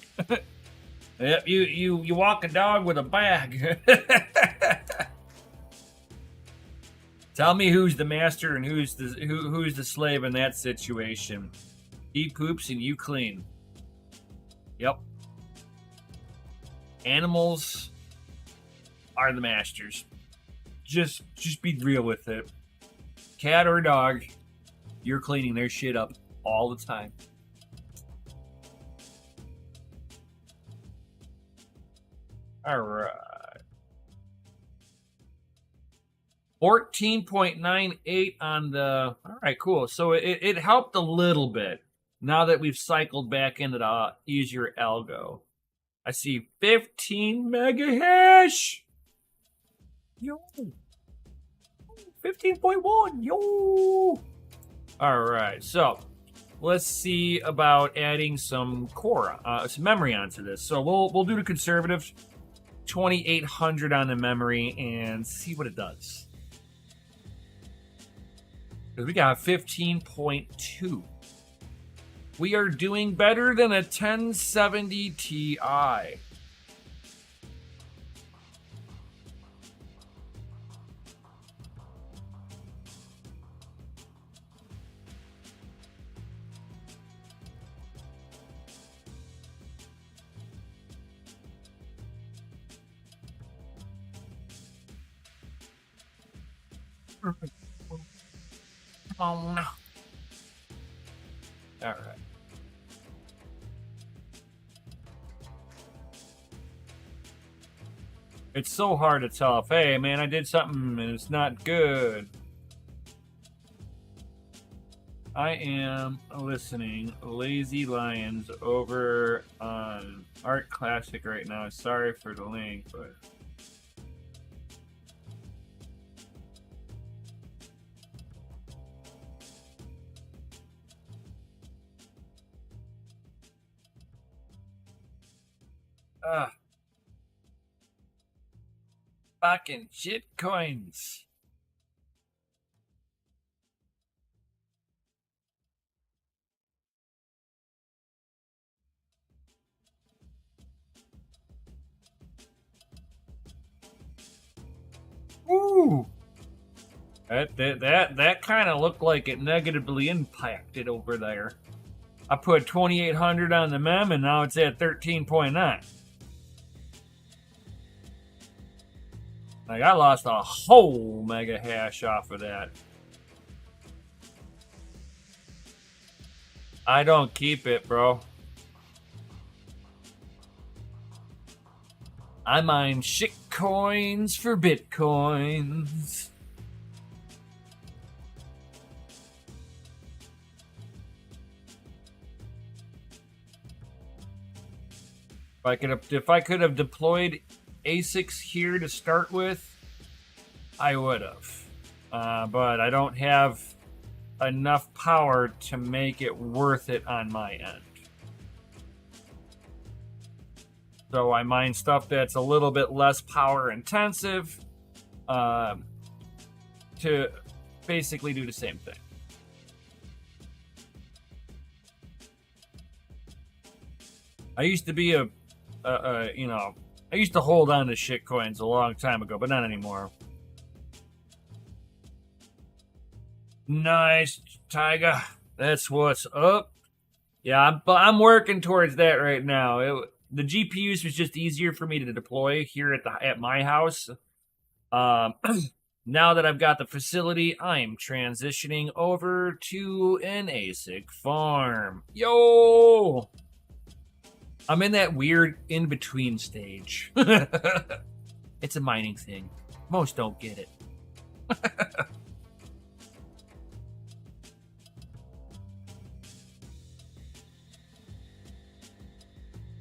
S1: Yep, you walk a dog with a bag. Tell me who's the master and who's the slave in that situation. He poops and you clean. Yep. Animals are the masters. Just be real with it. Cat or dog, you're cleaning their shit up all the time. All right. 14.98 on the... All right, cool. So it helped a little bit now that we've cycled back into the easier algo. I see 15 mega hash. Yo. 15.1. Yo. All right, so let's see about adding some core, some memory onto this. So we'll do the conservative 2800 on the memory and see what it does. Because we got 15.2. We are doing better than a 1070 Ti. Oh no. All right. It's so hard to tell if, hey, man, I did something and it's not good. I am listening Lazy Lions over on Art Classic right now. Sorry for the link, but fucking shit coins. Woo! That kind of looked like it negatively impacted over there. I put 2,800 on the mem, and now it's at 13.9. Like, I lost a whole mega hash off of that. I don't keep it, bro. I mine shit coins for bitcoins. If I could have deployed ASICs here to start with, I would have. But I don't have enough power to make it worth it on my end. So I mine stuff that's a little bit less power intensive to basically do the same thing. I used to be I used to hold on to shit coins a long time ago, but not anymore. Nice, Tiger. That's what's up. Yeah, I'm working towards that right now. The GPUs was just easier for me to deploy here at my house. Now that I've got the facility, I'm transitioning over to an ASIC farm. Yo! I'm in that weird in-between stage. It's a mining thing. Most don't get it.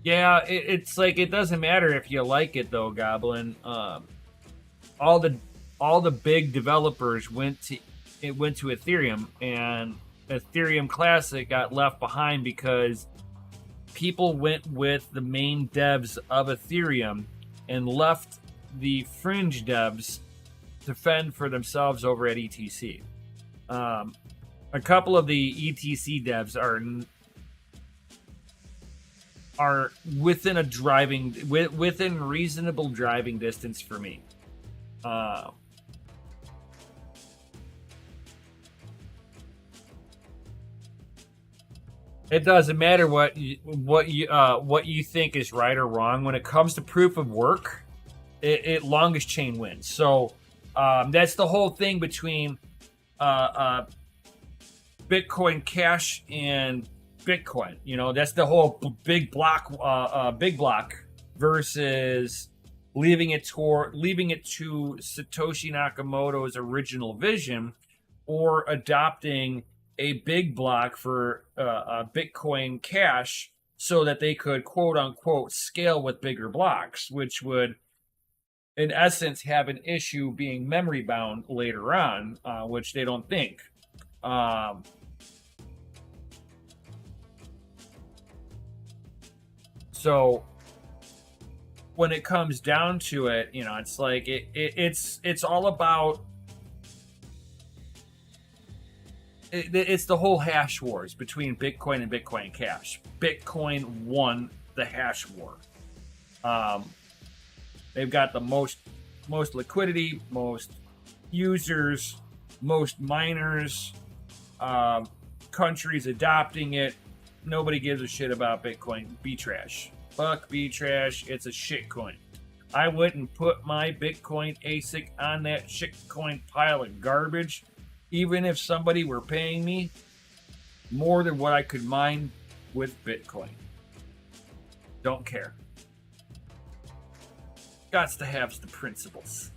S1: Yeah, it's like it doesn't matter if you like it though, Goblin. All the big developers went to Ethereum, and Ethereum Classic got left behind because people went with the main devs of Ethereum and left the fringe devs to fend for themselves over at ETC. A couple of the ETC devs are within reasonable driving distance for me. It doesn't matter what you think is right or wrong when it comes to proof of work. It longest chain wins. So that's the whole thing between Bitcoin Cash and Bitcoin. That's the whole big block versus leaving it to Satoshi Nakamoto's original vision, or adopting a big block for Bitcoin Cash so that they could quote unquote scale with bigger blocks, which would in essence have an issue being memory bound later on, which they don't think. So when it comes down to it, it's like it's all about it's the whole hash wars between Bitcoin and Bitcoin Cash. Bitcoin won the hash war. They've got the most liquidity, most users, most miners, countries adopting it. Nobody gives a shit about Bitcoin. B-trash. Fuck B-trash. It's a shit coin. I wouldn't put my Bitcoin ASIC on that shit coin pile of garbage, even if somebody were paying me more than what I could mine with Bitcoin. Don't care. Gots to have the principles.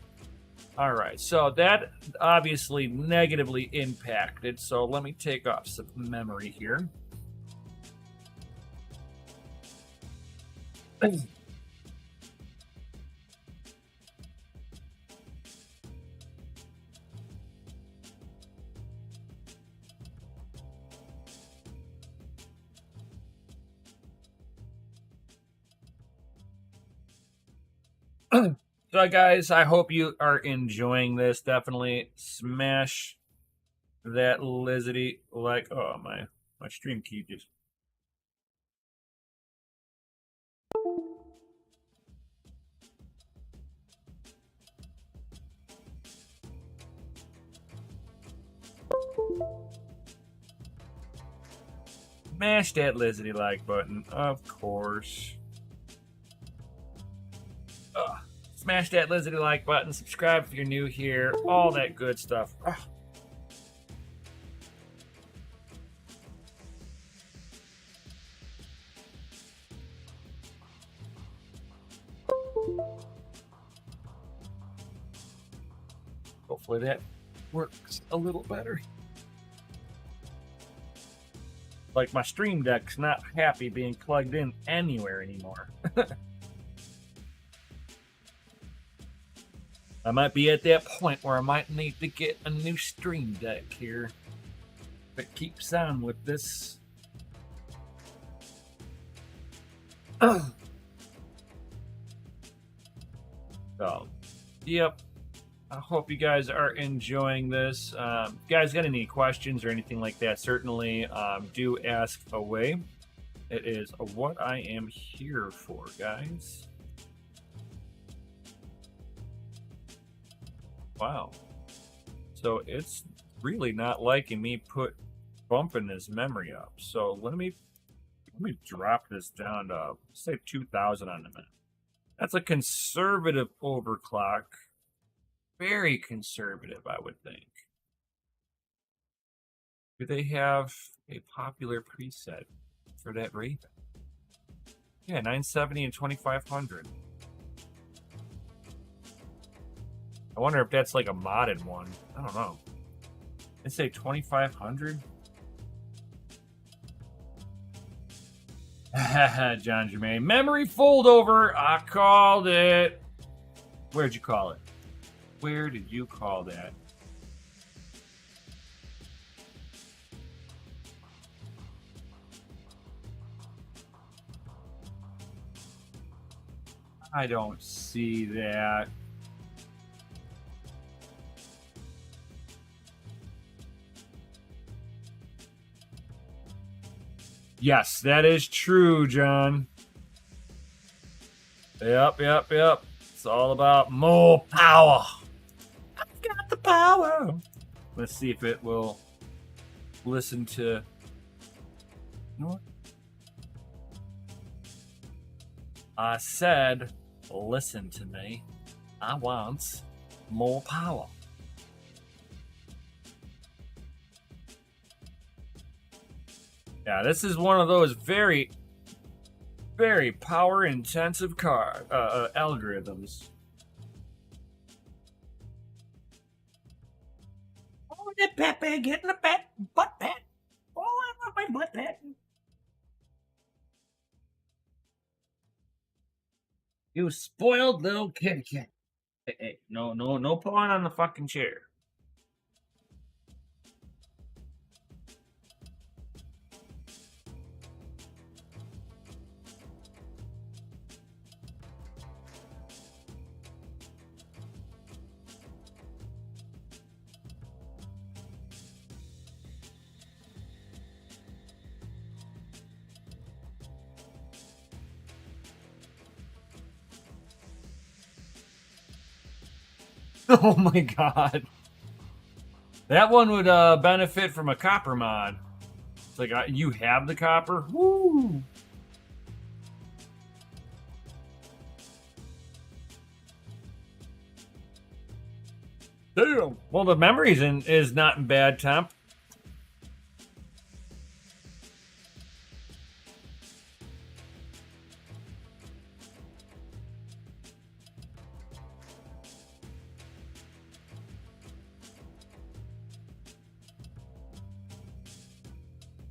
S1: All right, so that obviously negatively impacted. So let me take off some memory here. So, guys, I hope you are enjoying this. Definitely smash that lizardy like. Oh my stream key just. Smash that lizardy like button, of course. Smash that lizardy like button. Subscribe if you're new here. All that good stuff. Hopefully that works a little better. Like my Stream Deck's not happy being plugged in anywhere anymore. I might be at that point where I might need to get a new Stream Deck here. If it keeps on with this. So, yep. I hope you guys are enjoying this. Guys, got any questions or anything like that? Certainly do ask away. It is what I am here for, guys. Wow. So it's really not liking me bumping this memory up. So let me drop this down to say 2000 on the minute. That's a conservative overclock. Very conservative, I would think. Do they have a popular preset for that rate? Yeah, 970 and 2500. I wonder if that's like a modded one. I don't know. They say 2500. John Germain. Memory fold over. I called it. Where'd you call it? Where did you call that? I don't see that. Yes, that is true, John. Yep. It's all about more power. I've got the power. Let's see if it will listen to. You know what? I said, listen to me. I want more power. Yeah, this is one of those very, very power-intensive algorithms. Oh, the Pepe getting a butt pat. Oh, I want my butt pat. You spoiled little kitty cat. Hey, no pulling on the fucking chair. Oh my god. That one would benefit from a copper mod. It's like, you have the copper? Woo! Damn. Well, the memory is not in bad temp.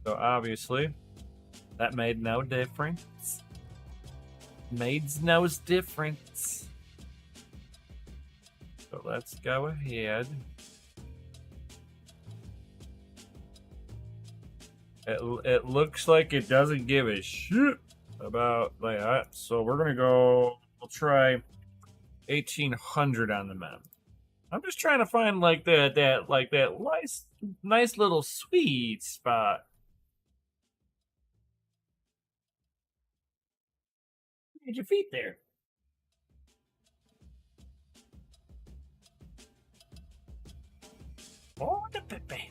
S1: So obviously, that made no difference. Made no difference. So let's go ahead. It looks like it doesn't give a shit about that. So we're gonna go. We'll try 1800 on the mem. I'm just trying to find like that nice little sweet spot. Get your feet there. Oh, the pepe.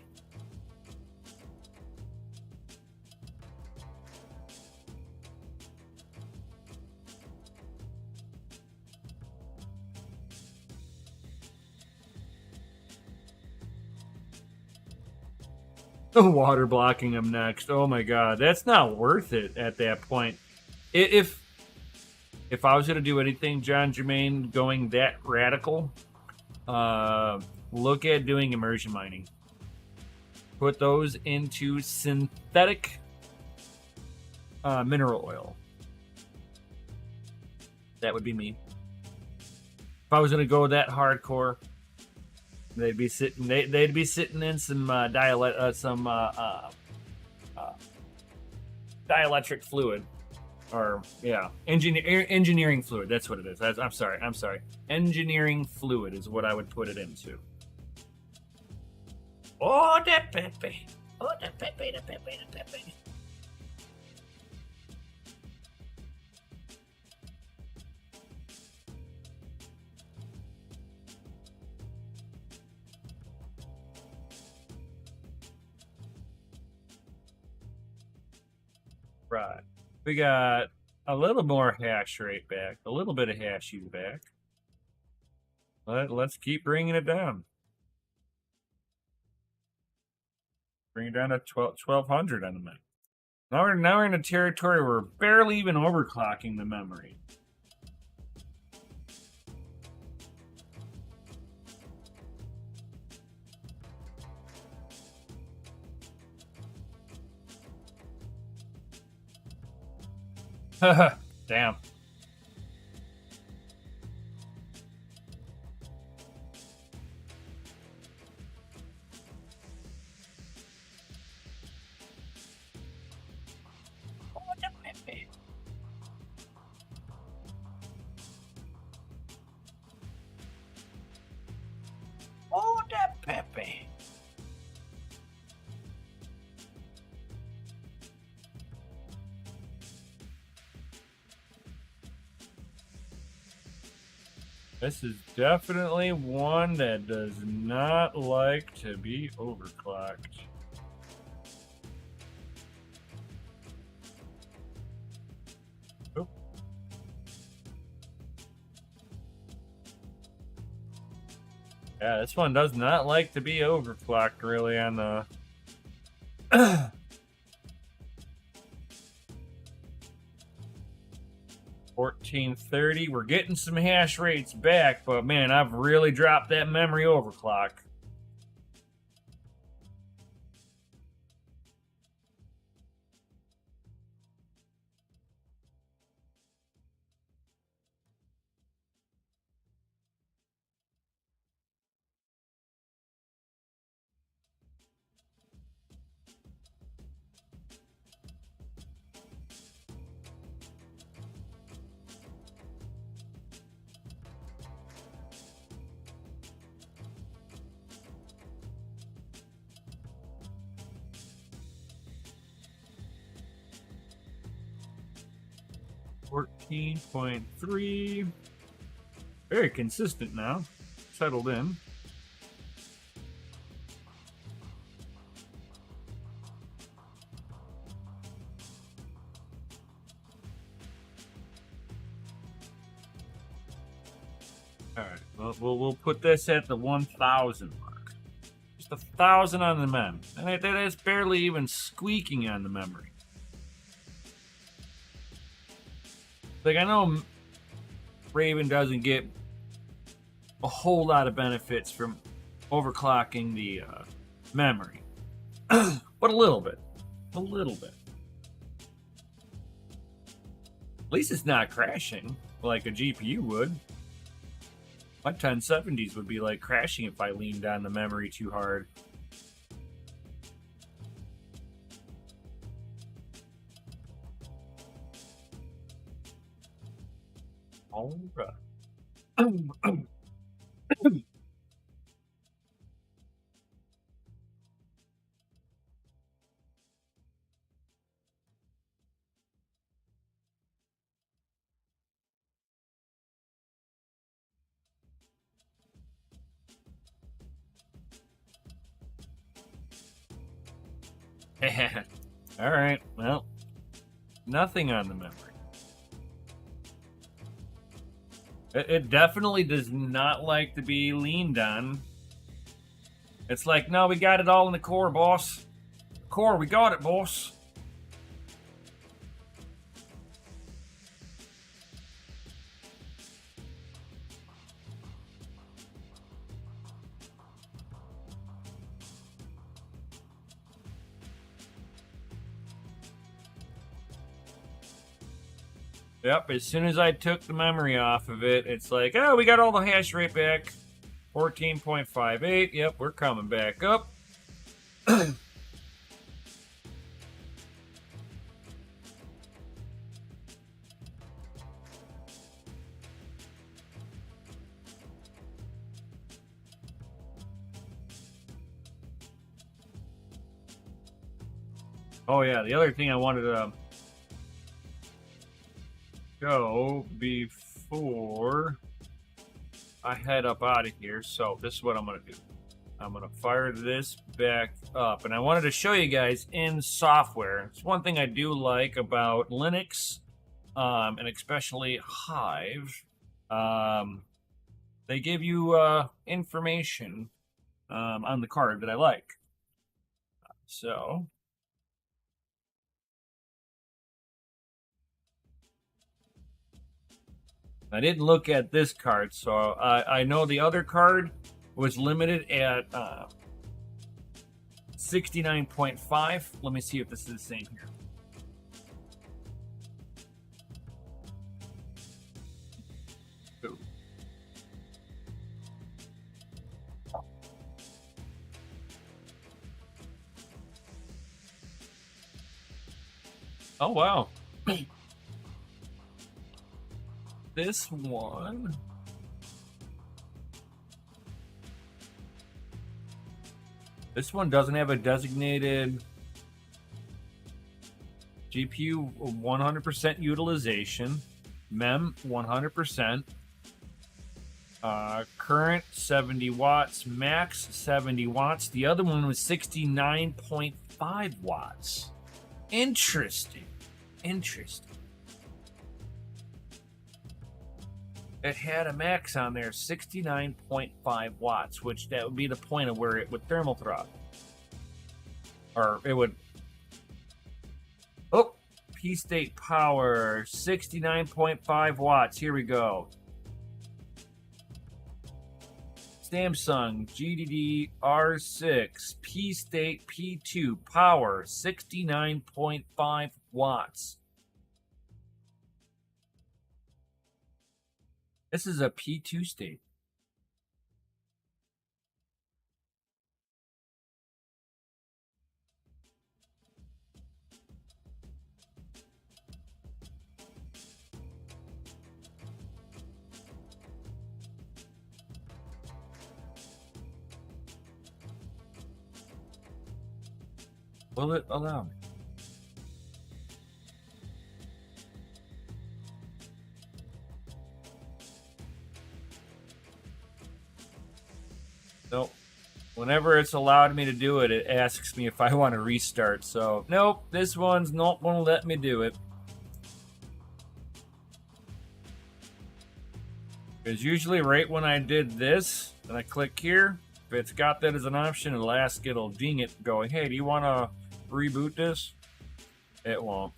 S1: Water blocking him next. Oh my god, that's not worth it at that point. If I was gonna do anything, John Jermaine, going that radical, look at doing immersion mining. Put those into synthetic mineral oil. That would be me. If I was gonna go that hardcore, they'd be sitting. They'd be sitting in some dielectric fluid, or yeah, engineering fluid. That's what it is. I'm sorry. Engineering fluid is what I would put it into. Oh, that pepe! Oh, the pepe! The pepe! The pepe! Right. We got a little more hash rate back, a little bit of hash use back. Let's keep bringing it down. Bring it down to 1200 on the minute. Now we're in a territory where we're barely even overclocking the memory. Damn. Oh, that pepe. This is definitely one that does not like to be overclocked. Oh. Yeah, this one does not like to be overclocked really on the 1430. We're getting some hash rates back, but man, I've really dropped that memory overclock. $14.3. Very consistent now. Settled in. All right, well, we'll put this at the 1,000 mark. Just 1,000 on the mem, and that is barely even squeaking on the memory. Like, I know Raven doesn't get a whole lot of benefits from overclocking the memory, but a little bit. A little bit. At least it's not crashing like a GPU would. My 1070s would be like crashing if I leaned on the memory too hard. All right. All right. Well, nothing on the memory. It definitely does not like to be leaned on. It's like, no, we got it all in the core, boss. Core, we got it, boss. Yep, as soon as I took the memory off of it, it's like, oh, we got all the hash rate back. 14.58. Yep, we're coming back up. Oh, yeah, the other thing I wanted to go before I head up out of here. So this is what I'm going to do. I'm going to fire this back up. And I wanted to show you guys in software. It's one thing I do like about Linux, and especially Hive. They give you information on the card that I like. So I didn't look at this card, so I know the other card was limited at 69.5. Let me see if this is the same here. Ooh. Oh, wow. This one. This one doesn't have a designated GPU 100% utilization, MEM 100%, current 70 watts, max 70 watts. The other one was 69.5 watts. Interesting. Interesting. It had a max on there, 69.5 watts, which that would be the point of where it would thermal throttle. Or it would... Oh, P-state power, 69.5 watts. Here we go. Samsung GDD R6, P-state P2 power, 69.5 watts. This is a P2 state. Will it allow me? Nope. Whenever it's allowed me to do it, it asks me if I want to restart. So, nope, this one's not going to let me do it. Because usually right when I did this, and I click here, if it's got that as an option, it'll ding it going, hey, do you want to reboot this? It won't.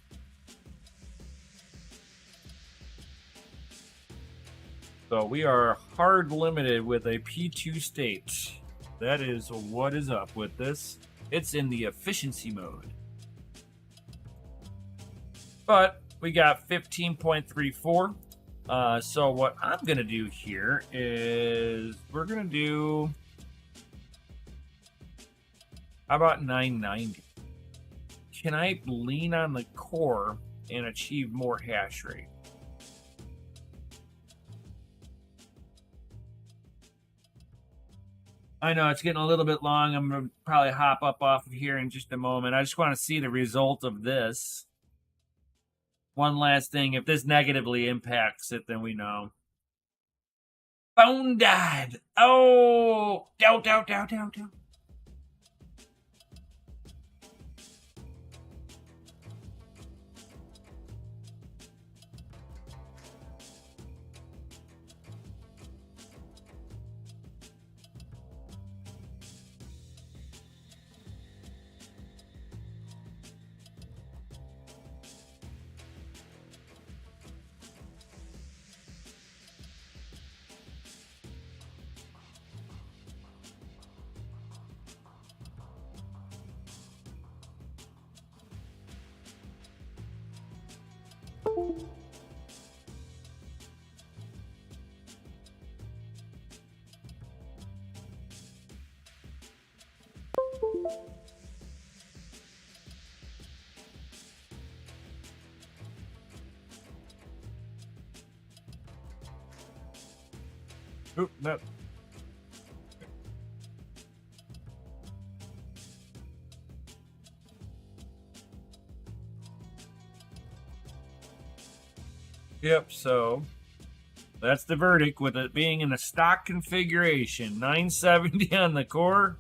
S1: So we are hard limited with a P2 state. That is what is up with this. It's in the efficiency mode. but we got 15.34. So what I'm going to do here is we're going to do, how about 990? Can I lean on the core and achieve more hash rate? I know it's getting a little bit long. I'm going to probably hop up off of here in just a moment. I just want to see the result of this. One last thing. If this negatively impacts it, then we know. Phone died. Oh, down. Oop, no. Yep, so that's the verdict with it being in a stock configuration. 970 on the core.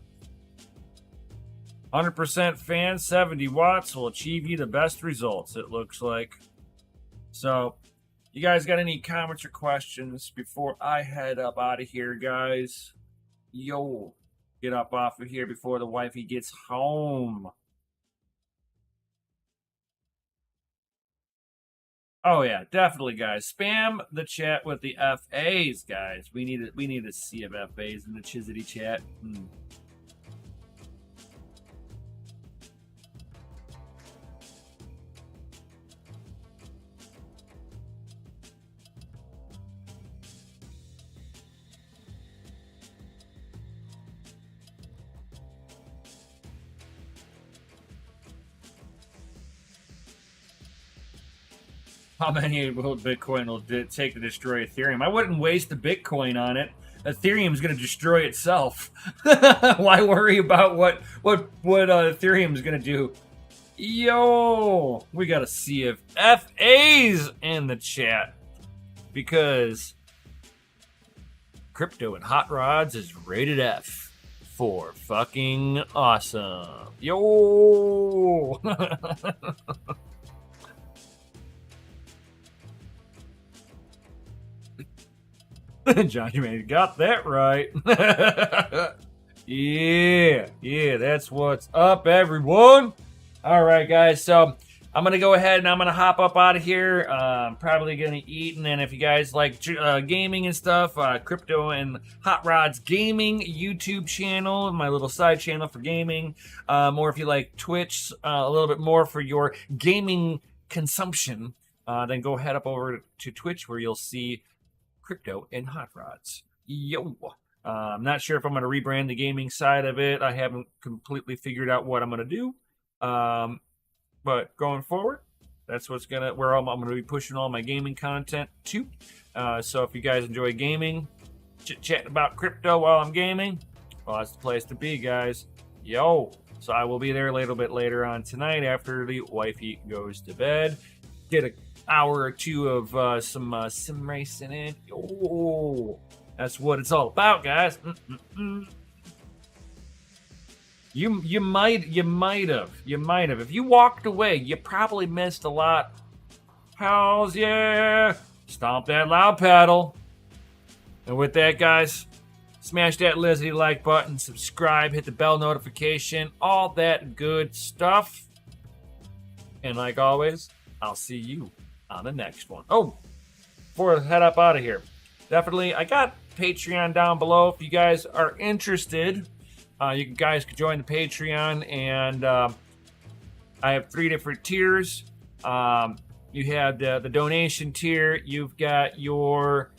S1: 100% fan, 70 watts will achieve you the best results, it looks like. So, you guys got any comments or questions before I head up out of here, guys? Yo, get up off of here before the wifey gets home. Oh yeah, definitely, guys. Spam the chat with the FAs, guys. We need to see of FAs in the Chizity chat. How many will Bitcoin will take to destroy Ethereum? I wouldn't waste the Bitcoin on it. Ethereum's going to destroy itself. Why worry about what Ethereum's going to do? Yo, we got to see if FA's in the chat because crypto and hot rods is rated F for fucking awesome. Yo. Johnny Man got that right. yeah, that's what's up, everyone. All right, guys. So I'm gonna go ahead and I'm gonna hop up out of here. Probably gonna eat, and then if you guys like gaming and stuff, crypto and hot rods gaming YouTube channel, my little side channel for gaming, or if you like Twitch, a little bit more for your gaming consumption, then go head up over to Twitch where you'll see crypto and hot rods. Yo. I'm not sure if I'm going to rebrand the gaming side of it. I haven't completely figured out what I'm going to do. But going forward, that's where I'm going to be pushing all my gaming content to. So if you guys enjoy gaming, chit-chatting about crypto while I'm gaming, well, that's the place to be, guys. Yo. So I will be there a little bit later on tonight after the wifey goes to bed. Get an hour or two of some sim racing in. Oh, that's what it's all about, guys. You might have. If you walked away, you probably missed a lot. Hells yeah! Stomp that loud paddle. And with that, guys, smash that Lizzie like button, subscribe, hit the bell notification, all that good stuff. And like always, I'll see you on the next one. Oh, before I head up out of here, definitely, I got Patreon down below. If you guys are interested, you guys could join the Patreon, and I have 3 different tiers. You have the donation tier. You've got your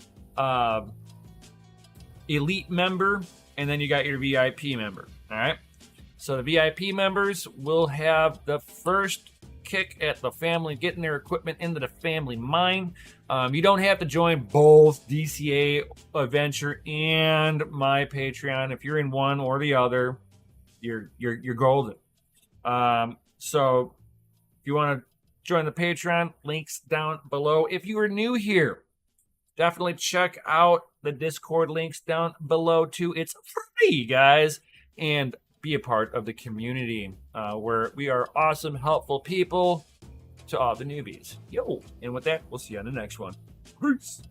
S1: elite member, and then you got your VIP member. All right. So the VIP members will have the first kick at the family, getting their equipment into the family mine. You don't have to join both DCA Adventure and my Patreon. If you're in one or the other, you're golden. So if you want to join the Patreon, links down below. If you are new here, definitely check out the Discord links down below too. It's free, guys, and be a part of the community where we are awesome, helpful people to all the newbies. Yo, and with that, we'll see you on the next one. Peace.